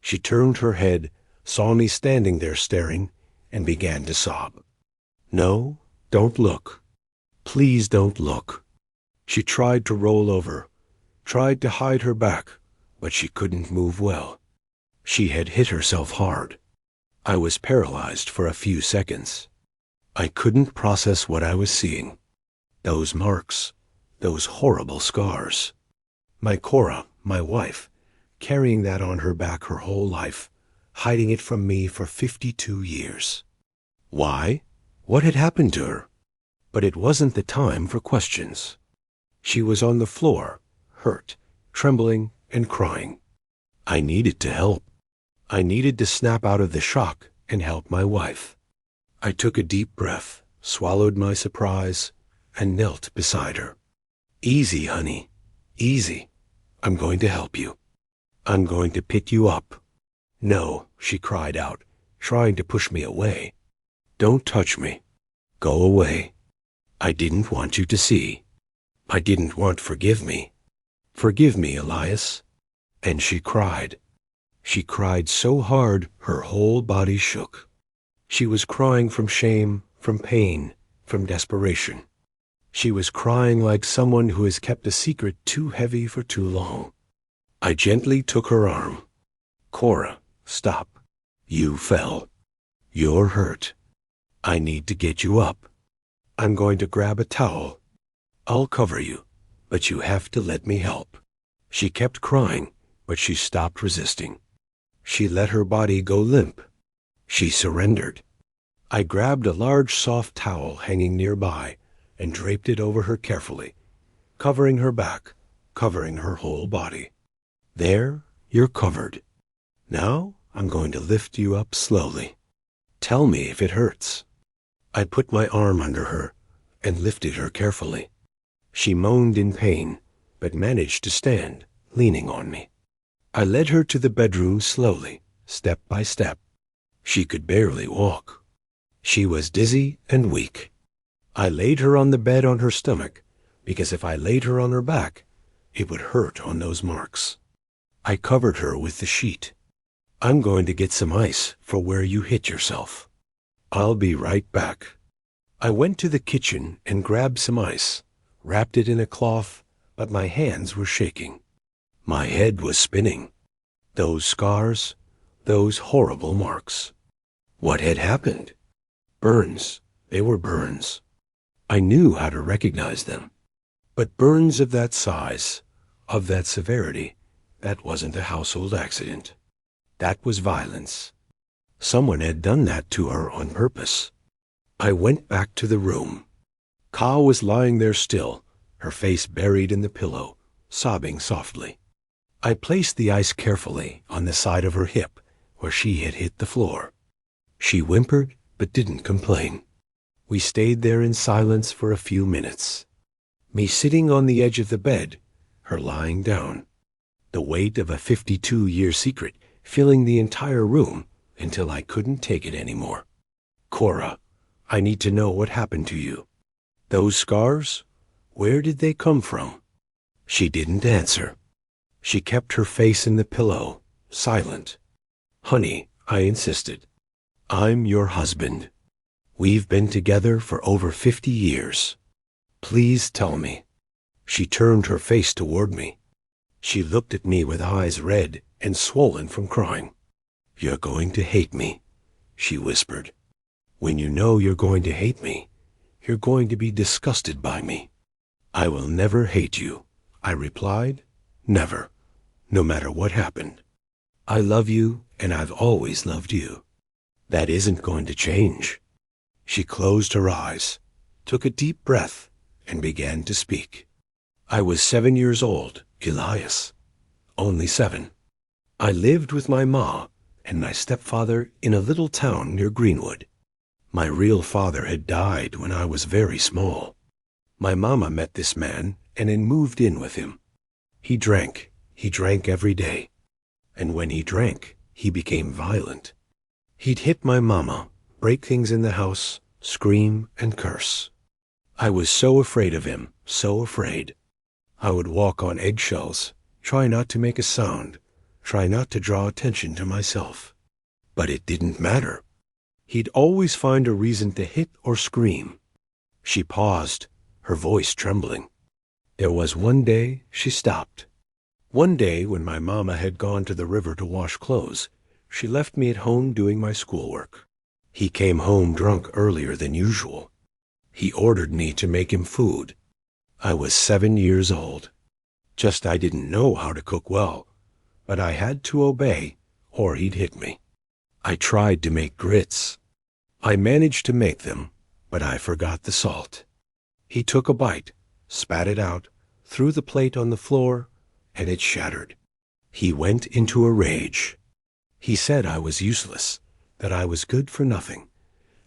S1: She turned her head, saw me standing there staring, and began to sob. No, don't look. Please don't look. She tried to roll over, tried to hide her back, but she couldn't move well. She had hit herself hard. I was paralyzed for a few seconds. I couldn't process what I was seeing. Those marks, those horrible scars. My Cora, my wife, carrying that on her back her whole life, hiding it from me for 52 years. Why? What had happened to her? But it wasn't the time for questions. She was on the floor, hurt, trembling, and crying. I needed to help. I needed to snap out of the shock and help my wife. I took a deep breath, swallowed my surprise, and knelt beside her. Easy, honey. Easy. I'm going to help you. I'm going to pick you up. No, she cried out, trying to push me away. Don't touch me. Go away. I didn't want you to see. I didn't want forgive me. Forgive me, Elias. And she cried. She cried so hard her whole body shook. She was crying from shame, from pain, from desperation. She was crying like someone who has kept a secret too heavy for too long. I gently took her arm. Cora, stop. You fell. You're hurt. I need to get you up. I'm going to grab a towel. I'll cover you, but you have to let me help. She kept crying, but she stopped resisting. She let her body go limp. She surrendered. I grabbed a large soft towel hanging nearby and draped it over her carefully, covering her back, covering her whole body. There, you're covered. Now I'm going to lift you up slowly. Tell me if it hurts. I put my arm under her and lifted her carefully. She moaned in pain, but managed to stand, leaning on me. I led her to the bedroom slowly, step by step. She could barely walk. She was dizzy and weak. I laid her on the bed on her stomach, because if I laid her on her back, it would hurt on those marks. I covered her with the sheet. I'm going to get some ice for where you hit yourself. I'll be right back. I went to the kitchen and grabbed some ice, wrapped it in a cloth, but my hands were shaking. My head was spinning. Those scars, those horrible marks. What had happened? Burns. They were burns. I knew how to recognize them. But burns of that size, of that severity, that wasn't a household accident. That was violence. Someone had done that to her on purpose. I went back to the room. Ka was lying there still, her face buried in the pillow, sobbing softly. I placed the ice carefully on the side of her hip, where she had hit the floor. She whimpered, but didn't complain. We stayed there in silence for a few minutes. Me sitting on the edge of the bed, her lying down. The weight of a 52-year secret filling the entire room until I couldn't take it anymore. Cora, I need to know what happened to you. Those scars? Where did they come from? She didn't answer. She kept her face in the pillow, silent. Honey, I insisted. I'm your husband. We've been together for over 50 years. Please tell me. She turned her face toward me. She looked at me with eyes red and swollen from crying. You're going to hate me, she whispered. When you know you're going to hate me, you're going to be disgusted by me. I will never hate you, I replied. Never, no matter what happened. I love you, and I've always loved you. That isn't going to change. She closed her eyes, took a deep breath, and began to speak. I was 7 years old, Elias. Only 7. I lived with my ma and my stepfather in a little town near Greenwood. My real father had died when I was very small. My mama met this man and then moved in with him. He drank every day. And when he drank, he became violent. He'd hit my mama, break things in the house, scream and curse. I was so afraid of him, so afraid. I would walk on eggshells, try not to make a sound, try not to draw attention to myself. But it didn't matter. He'd always find a reason to hit or scream. She paused, her voice trembling. There was one day she stopped. One day when my mama had gone to the river to wash clothes, she left me at home doing my schoolwork. He came home drunk earlier than usual. He ordered me to make him food. I was 7 years old. Just I didn't know how to cook well, but I had to obey, or he'd hit me. I tried to make grits. I managed to make them, but I forgot the salt. He took a bite, spat it out, threw the plate on the floor, and it shattered. He went into a rage. He said I was useless, that I was good for nothing,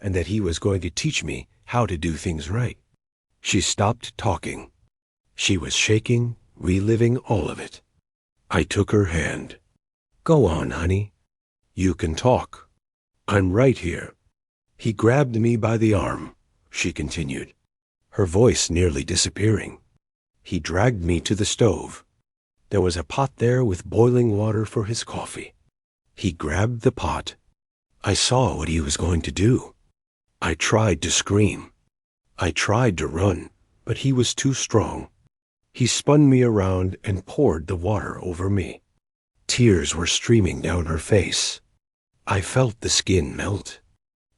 S1: and that he was going to teach me how to do things right. She stopped talking. She was shaking, reliving all of it. I took her hand. Go on, honey. You can talk. I'm right here. He grabbed me by the arm, she continued, her voice nearly disappearing. He dragged me to the stove. There was a pot there with boiling water for his coffee. He grabbed the pot. I saw what he was going to do. I tried to scream. I tried to run, but he was too strong. He spun me around and poured the water over me. Tears were streaming down her face. I felt the skin melt.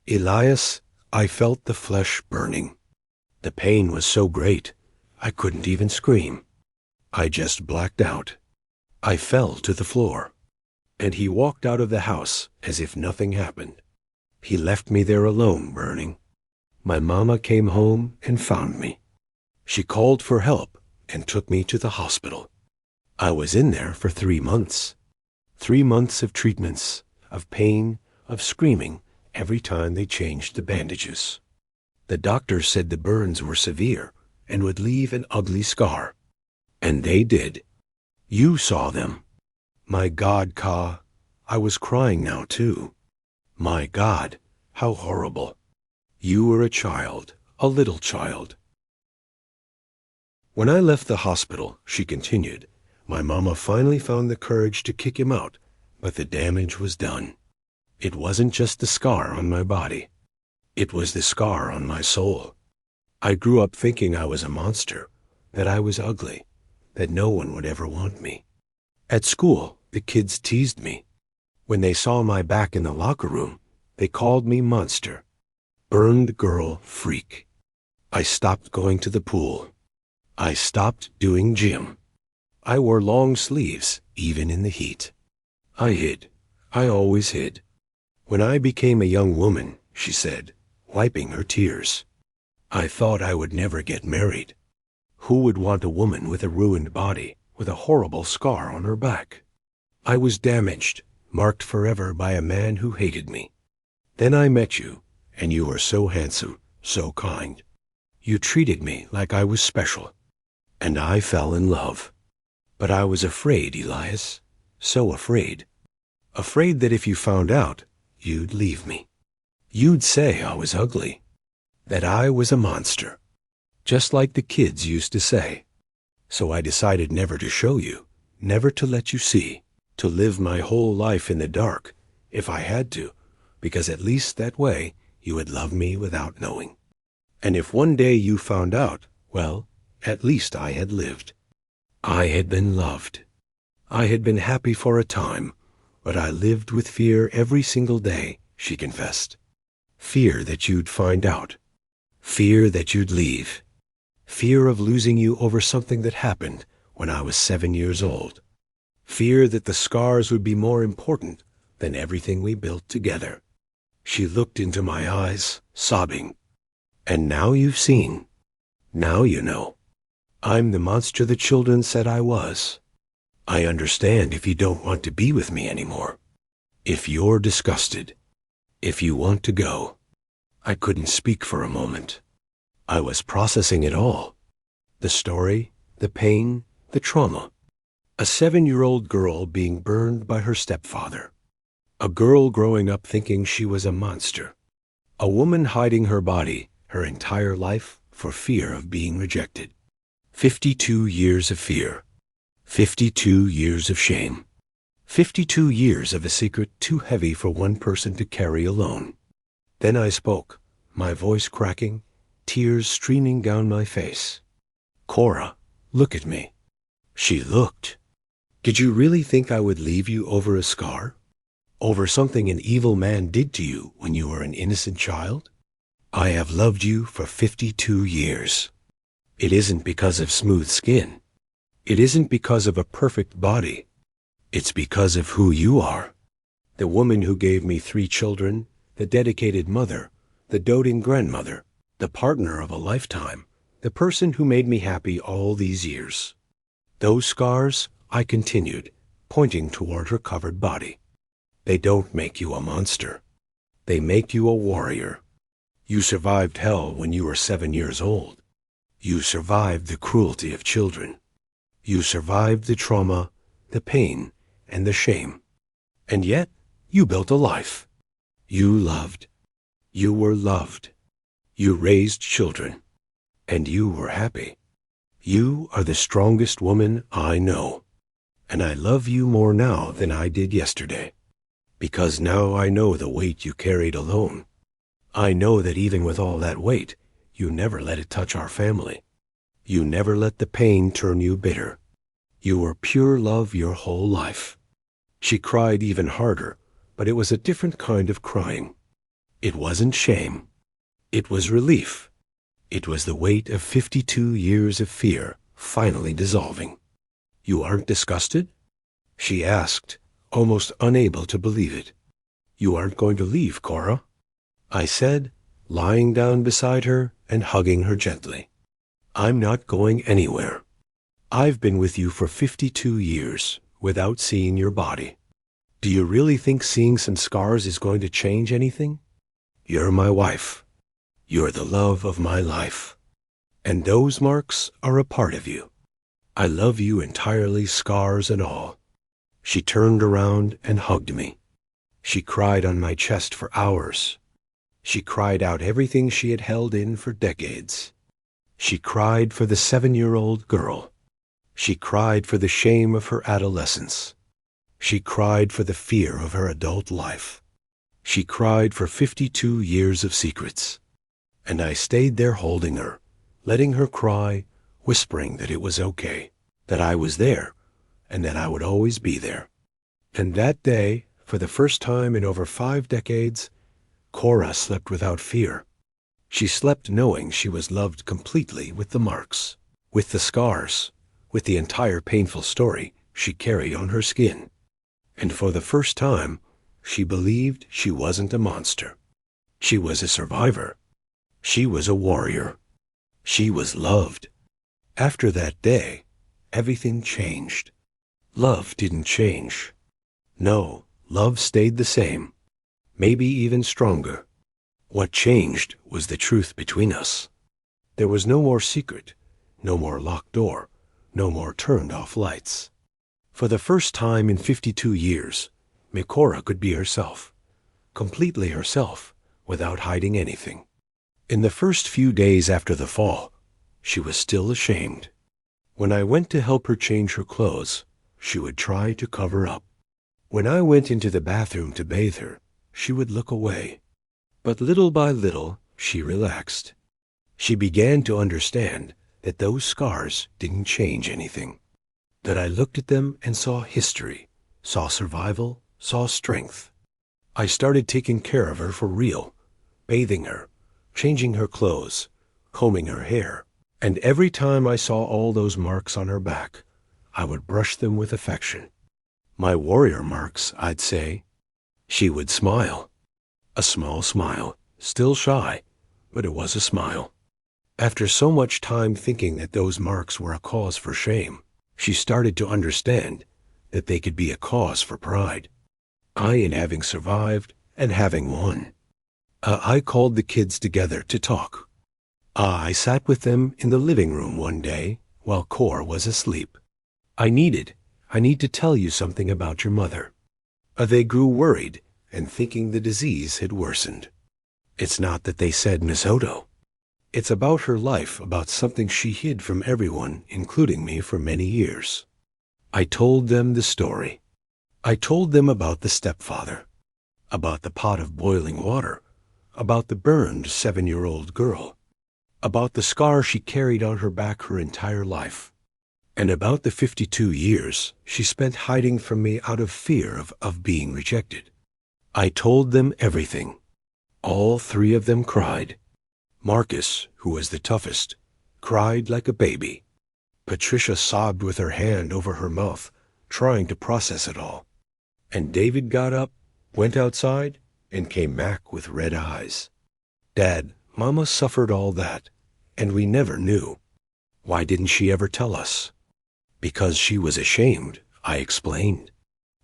S1: Elias, I felt the flesh burning. The pain was so great, I couldn't even scream. I just blacked out. I fell to the floor. And he walked out of the house as if nothing happened. He left me there alone, burning. My mama came home and found me. She called for help and took me to the hospital. I was in there for 3 months. 3 months of treatments, of pain, of screaming every time they changed the bandages. The doctors said the burns were severe and would leave an ugly scar. And they did. You saw them. My God, Ka, I was crying now too. My God, how horrible. You were a child, a little child. When I left the hospital, she continued, my mama finally found the courage to kick him out, but the damage was done. It wasn't just the scar on my body. It was the scar on my soul. I grew up thinking I was a monster, that I was ugly, that no one would ever want me. At school, the kids teased me. When they saw my back in the locker room, they called me monster. Burned girl freak. I stopped going to the pool. I stopped doing gym. I wore long sleeves, even in the heat. I hid. I always hid. When I became a young woman, she said, wiping her tears, I thought I would never get married. Who would want a woman with a ruined body, with a horrible scar on her back? I was damaged, marked forever by a man who hated me. Then I met you, and you were so handsome, so kind. You treated me like I was special, and I fell in love. But I was afraid, Elias, so afraid. Afraid that if you found out, you'd leave me. You'd say I was ugly, that I was a monster, just like the kids used to say. So I decided never to show you, never to let you see, to live my whole life in the dark, if I had to, because at least that way you would love me without knowing. And if one day you found out, well, at least I had lived. I had been loved. I had been happy for a time, but I lived with fear every single day, she confessed. Fear that you'd find out. Fear that you'd leave. Fear of losing you over something that happened when I was 7 years old. Fear that the scars would be more important than everything we built together. She looked into my eyes, sobbing. And now you've seen. Now you know. I'm the monster the children said I was. I understand if you don't want to be with me anymore. If you're disgusted. If you want to go. I couldn't speak for a moment. I was processing it all. The story, the pain, the trauma. A 7-year-old girl being burned by her stepfather. A girl growing up thinking she was a monster. A woman hiding her body her entire life for fear of being rejected. 52 years of fear. 52 years of shame. 52 years of a secret too heavy for one person to carry alone. Then I spoke, my voice cracking, tears streaming down my face. Cora, look at me. She looked. Did you really think I would leave you over a scar? Over something an evil man did to you when you were an innocent child? I have loved you for 52 years. It isn't because of smooth skin. It isn't because of a perfect body. It's because of who you are. The woman who gave me 3 children, the dedicated mother, the doting grandmother, the partner of a lifetime, the person who made me happy all these years. Those scars, I continued, pointing toward her covered body. They don't make you a monster. They make you a warrior. You survived hell when you were 7 years old. You survived the cruelty of children. You survived the trauma, the pain, and the shame. And yet, you built a life. You loved. You were loved. You raised children. And you were happy. You are the strongest woman I know. And I love you more now than I did yesterday. Because now I know the weight you carried alone. I know that even with all that weight, you never let it touch our family. You never let the pain turn you bitter. You were pure love your whole life. She cried even harder, but it was a different kind of crying. It wasn't shame. It was relief. It was the weight of 52 years of fear finally dissolving. You aren't disgusted? She asked, almost unable to believe it. You aren't going to leave, Cora? I said, lying down beside her and hugging her gently. I'm not going anywhere. I've been with you for 52 years without seeing your body. Do you really think seeing some scars is going to change anything? You're my wife. You're the love of my life. And those marks are a part of you. I love you entirely, scars and all. She turned around and hugged me. She cried on my chest for hours. She cried out everything she had held in for decades. She cried for the 7-year-old girl. She cried for the shame of her adolescence. She cried for the fear of her adult life. She cried for 52 years of secrets. And I stayed there holding her, letting her cry, whispering that it was okay, that I was there, and that I would always be there. And that day, for the first time in over 5 decades, Cora slept without fear. She slept knowing she was loved completely with the marks, with the scars, with the entire painful story she carried on her skin. And for the first time, she believed she wasn't a monster. She was a survivor. She was a warrior. She was loved. After that day, everything changed. Love didn't change. No, love stayed the same, maybe even stronger. What changed was the truth between us. There was no more secret, no more locked door, no more turned-off lights. For the first time in 52 years, Mikora could be herself, completely herself, without hiding anything. In the first few days after the fall, she was still ashamed. When I went to help her change her clothes, she would try to cover up. When I went into the bathroom to bathe her, she would look away. But little by little, she relaxed. She began to understand that those scars didn't change anything. That I looked at them and saw history, saw survival, saw strength. I started taking care of her for real, bathing her, changing her clothes, combing her hair. And every time I saw all those marks on her back, I would brush them with affection. My warrior marks, I'd say. She would smile. A small smile, still shy, but it was a smile. After so much time thinking that those marks were a cause for shame, she started to understand that they could be a cause for pride. In having survived and having won. I called the kids together to talk. I sat with them in the living room one day while Cora was asleep. I need to tell you something about your mother. They grew worried and thinking the disease had worsened. It's not that they said Misoto. It's about her life, about something she hid from everyone, including me, for many years. I told them the story. I told them about the stepfather, about the pot of boiling water, about the burned 7-year-old girl, about the scar she carried on her back her entire life, and about the 52 years she spent hiding from me out of fear of being rejected. I told them everything. All 3 of them cried. Marcus, who was the toughest, cried like a baby. Patricia sobbed with her hand over her mouth, trying to process it all. And David got up, went outside, and came back with red eyes. Dad, Mama suffered all that, and we never knew. Why didn't she ever tell us? Because she was ashamed, I explained.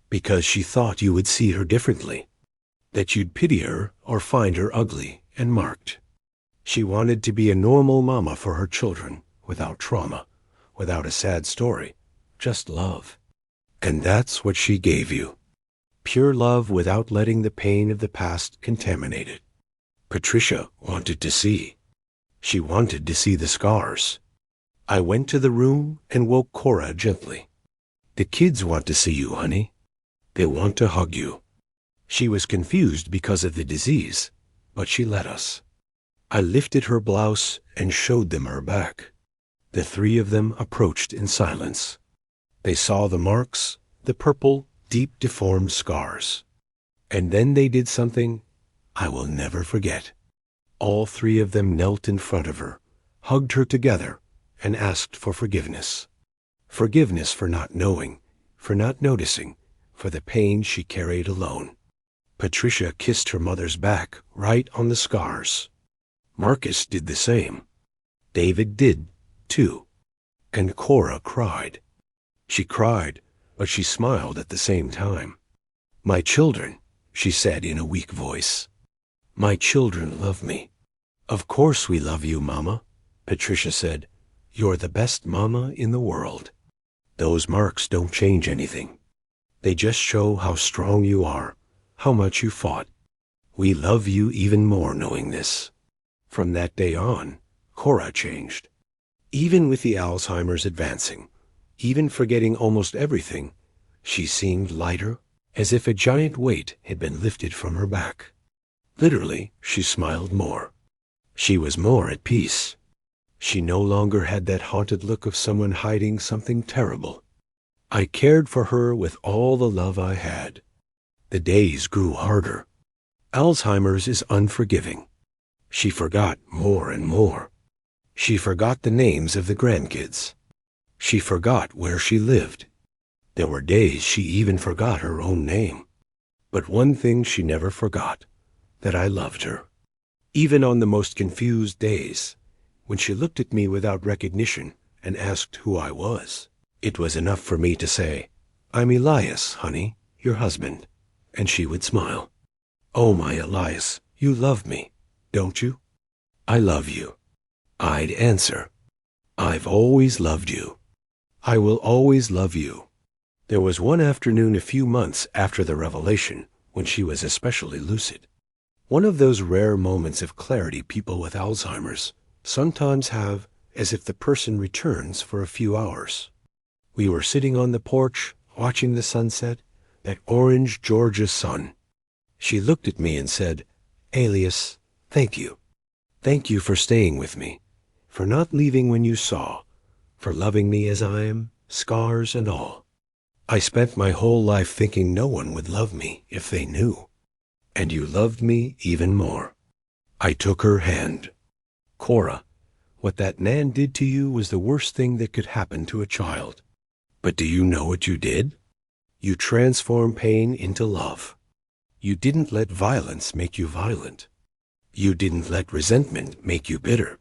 S1: Because she thought you would see her differently, that you'd pity her or find her ugly and marked. She wanted to be a normal mama for her children, without trauma, without a sad story, just love. And that's what she gave you. Pure love without letting the pain of the past contaminate it. Patricia wanted to see. She wanted to see the scars. I went to the room and woke Cora gently. The kids want to see you, honey. They want to hug you. She was confused because of the disease, but she let us. I lifted her blouse and showed them her back. The 3 of them approached in silence. They saw the marks, the purple, deep deformed scars. And then they did something I will never forget. All 3 of them knelt in front of her, hugged her together, and asked for forgiveness. Forgiveness for not knowing, for not noticing, for the pain she carried alone. Patricia kissed her mother's back, right on the scars. Marcus did the same. David did, too. And Cora cried. She cried, but she smiled at the same time. My children, she said in a weak voice. My children love me. Of course we love you, Mama, Patricia said. You're the best mama in the world. Those marks don't change anything. They just show how strong you are, how much you fought. We love you even more knowing this. From that day on, Cora changed. Even with the Alzheimer's advancing, even forgetting almost everything, she seemed lighter, as if a giant weight had been lifted from her back. Literally, she smiled more. She was more at peace. She no longer had that haunted look of someone hiding something terrible. I cared for her with all the love I had. The days grew harder. Alzheimer's is unforgiving. She forgot more and more. She forgot the names of the grandkids. She forgot where she lived. There were days she even forgot her own name. But one thing she never forgot, that I loved her. Even on the most confused days, when she looked at me without recognition and asked who I was, it was enough for me to say, "I'm Elias, honey, your husband," and she would smile. "Oh, my Elias, you love me, don't you?" "I love you." I'd answer, "I've always loved you. I will always love you." There was one afternoon a few months after the revelation when she was especially lucid. One of those rare moments of clarity people with Alzheimer's sometimes have, as if the person returns for a few hours. We were sitting on the porch, watching the sunset, that orange Georgia sun. She looked at me and said, "Elias, thank you. Thank you for staying with me, for not leaving when you saw, for loving me as I am, scars and all. I spent my whole life thinking no one would love me if they knew. And you loved me even more." I took her hand. "Cora, what that man did to you was the worst thing that could happen to a child. But do you know what you did? You transformed pain into love. You didn't let violence make you violent. You didn't let resentment make you bitter.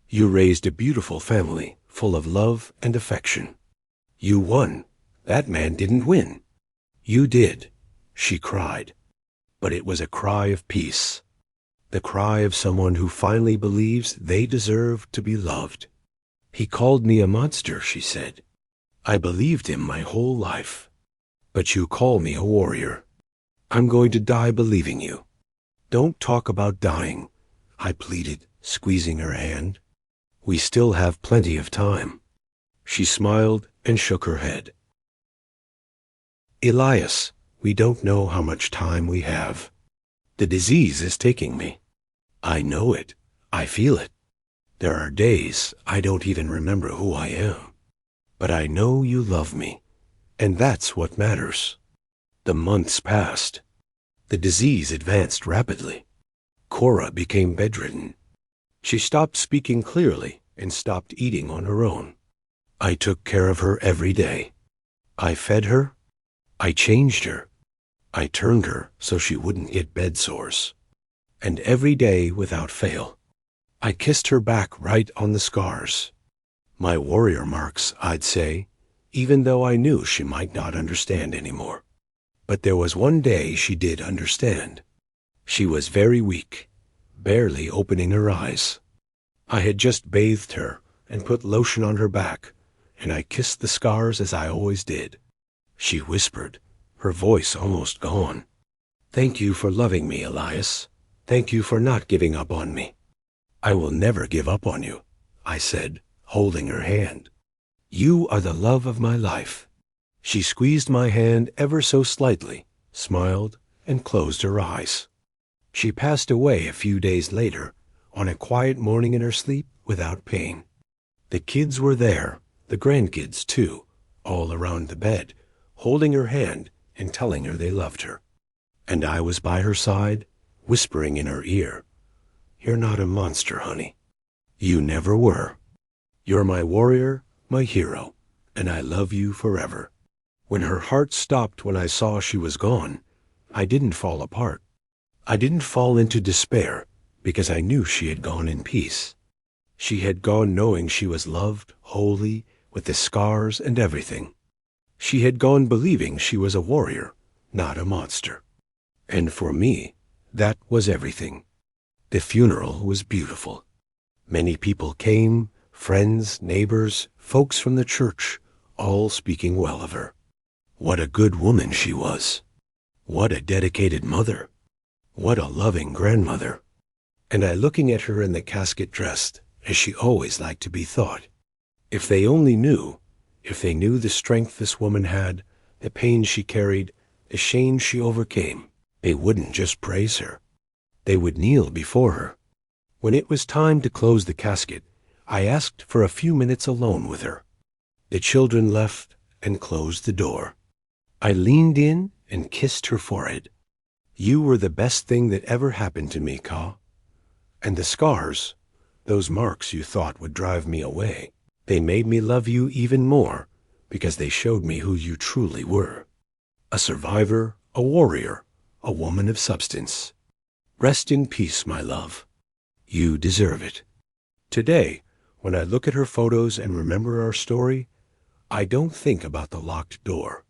S1: You raised a beautiful family full of love and affection. You won. That man didn't win. You did." She cried. But it was a cry of peace. The cry of someone who finally believes they deserve to be loved. "He called me a monster," she said. "I believed him my whole life. But you call me a warrior. I'm going to die believing you." "Don't talk about dying," I pleaded, squeezing her hand. "We still have plenty of time." She smiled and shook her head. "Elias, we don't know how much time we have. The disease is taking me. I know it. I feel it. There are days I don't even remember who I am. But I know you love me, and that's what matters." The months passed. The disease advanced rapidly. Cora became bedridden. She stopped speaking clearly and stopped eating on her own. I took care of her every day. I fed her. I changed her. I turned her so she wouldn't get bed sores. And every day without fail, I kissed her back right on the scars. My warrior marks, I'd say, even though I knew she might not understand anymore. But there was one day she did understand. She was very weak, barely opening her eyes. I had just bathed her and put lotion on her back, and I kissed the scars as I always did. She whispered, her voice almost gone, "Thank you for loving me, Elias. Thank you for not giving up on me." "I will never give up on you," I said, holding her hand. "You are the love of my life." She squeezed my hand ever so slightly, smiled, and closed her eyes. She passed away a few days later, on a quiet morning in her sleep without pain. The kids were there, the grandkids too, all around the bed, holding her hand and telling her they loved her. And I was by her side, whispering in her ear, "You're not a monster, honey. You never were. You're my warrior, my hero, and I love you forever." When her heart stopped when I saw she was gone, I didn't fall apart. I didn't fall into despair because I knew she had gone in peace. She had gone knowing she was loved, holy, with the scars and everything. She had gone believing she was a warrior, not a monster. And for me, that was everything. The funeral was beautiful. Many people came, friends, neighbors, folks from the church, all speaking well of her. What a good woman she was. What a dedicated mother. What a loving grandmother. And I looking at her in the casket dressed, as she always liked to be thought. If they only knew, if they knew the strength this woman had, the pain she carried, the shame she overcame, they wouldn't just praise her. They would kneel before her. When it was time to close the casket, I asked for a few minutes alone with her. The children left and closed the door. I leaned in and kissed her forehead. "You were the best thing that ever happened to me, Ka. And the scars, Those marks you thought would drive me away, they made me love you even more because they showed me who you truly were. A survivor, a warrior, a woman of substance. Rest in peace, my love. You deserve it. Today, when I look at her photos and remember our story, I don't think about the locked door.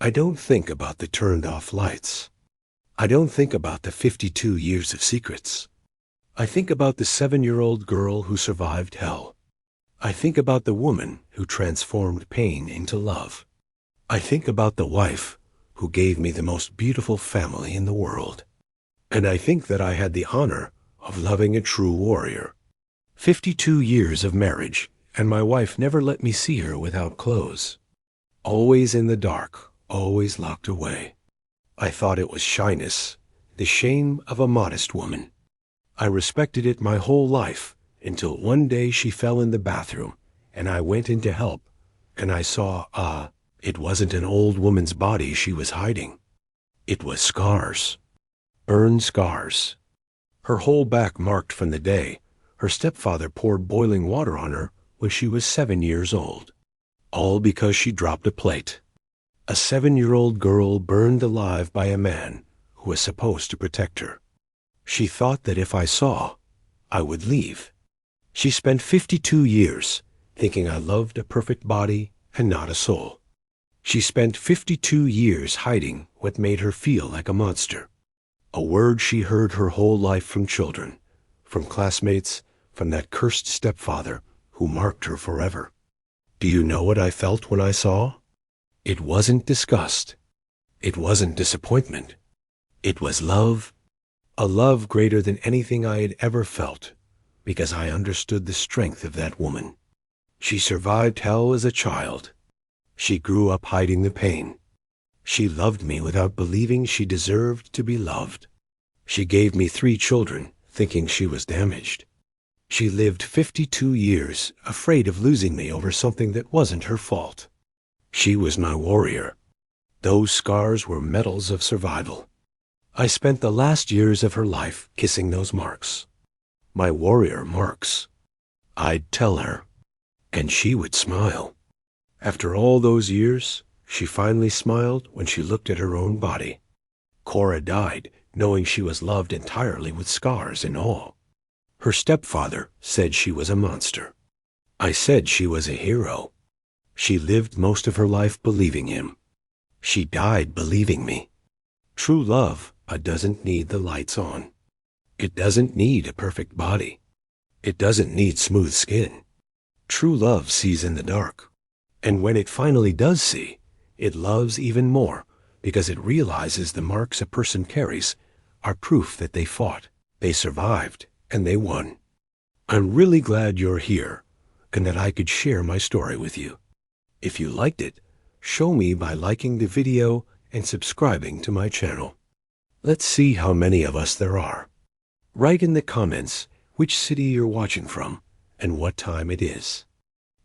S1: I don't think about the turned-off lights. I don't think about the 52 years of secrets. I think about the 7-year-old girl who survived hell. I think about the woman who transformed pain into love. I think about the wife who gave me the most beautiful family in the world. And I think that I had the honor of loving a true warrior. 52 years of marriage, and my wife never let me see her without clothes. Always in the dark, always locked away. I thought it was shyness, the shame of a modest woman. I respected it my whole life until one day she fell in the bathroom, and I went in to help, and I saw, it wasn't an old woman's body she was hiding. It was scars. Burn scars. Her whole back marked from the day her stepfather poured boiling water on her when she was 7 years old. All because she dropped a plate. A 7-year-old girl burned alive by a man who was supposed to protect her. She thought that if I saw, I would leave. She spent 52 years thinking I loved a perfect body and not a soul. She spent 52 years hiding what made her feel like a monster. A word she heard her whole life from children, from classmates, from that cursed stepfather who marked her forever. Do you know what I felt when I saw? It wasn't disgust. It wasn't disappointment. It was love. A love greater than anything I had ever felt, because I understood the strength of that woman. She survived hell as a child. She grew up hiding the pain. She loved me without believing she deserved to be loved. She gave me 3 children, thinking she was damaged. She lived 52 years, afraid of losing me over something that wasn't her fault. She was my warrior. Those scars were medals of survival. I spent the last years of her life kissing those marks. My warrior marks. I'd tell her, and she would smile. After all those years, she finally smiled when she looked at her own body. Cora died knowing she was loved entirely with scars and all. Her stepfather said she was a monster. I said she was a hero. She lived most of her life believing him. She died believing me. True love doesn't need the lights on. It doesn't need a perfect body. It doesn't need smooth skin. True love sees in the dark. And when it finally does see, it loves even more because it realizes the marks a person carries are proof that they fought, they survived, and they won. I'm really glad you're here and that I could share my story with you. If you liked it, show me by liking the video and subscribing to my channel. Let's see how many of us there are. Write in the comments which city you're watching from and what time it is.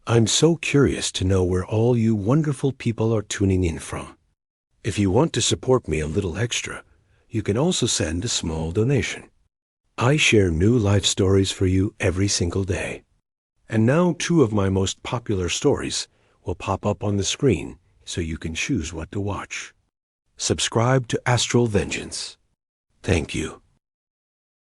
S1: I'm so curious to know where all you wonderful people are tuning in from. If you want to support me a little extra, you can also send a small donation. I share new life stories for you every single day. And now 2 of my most popular stories will pop up on the screen so you can choose what to watch. Subscribe to Astral Vengeance. Thank you.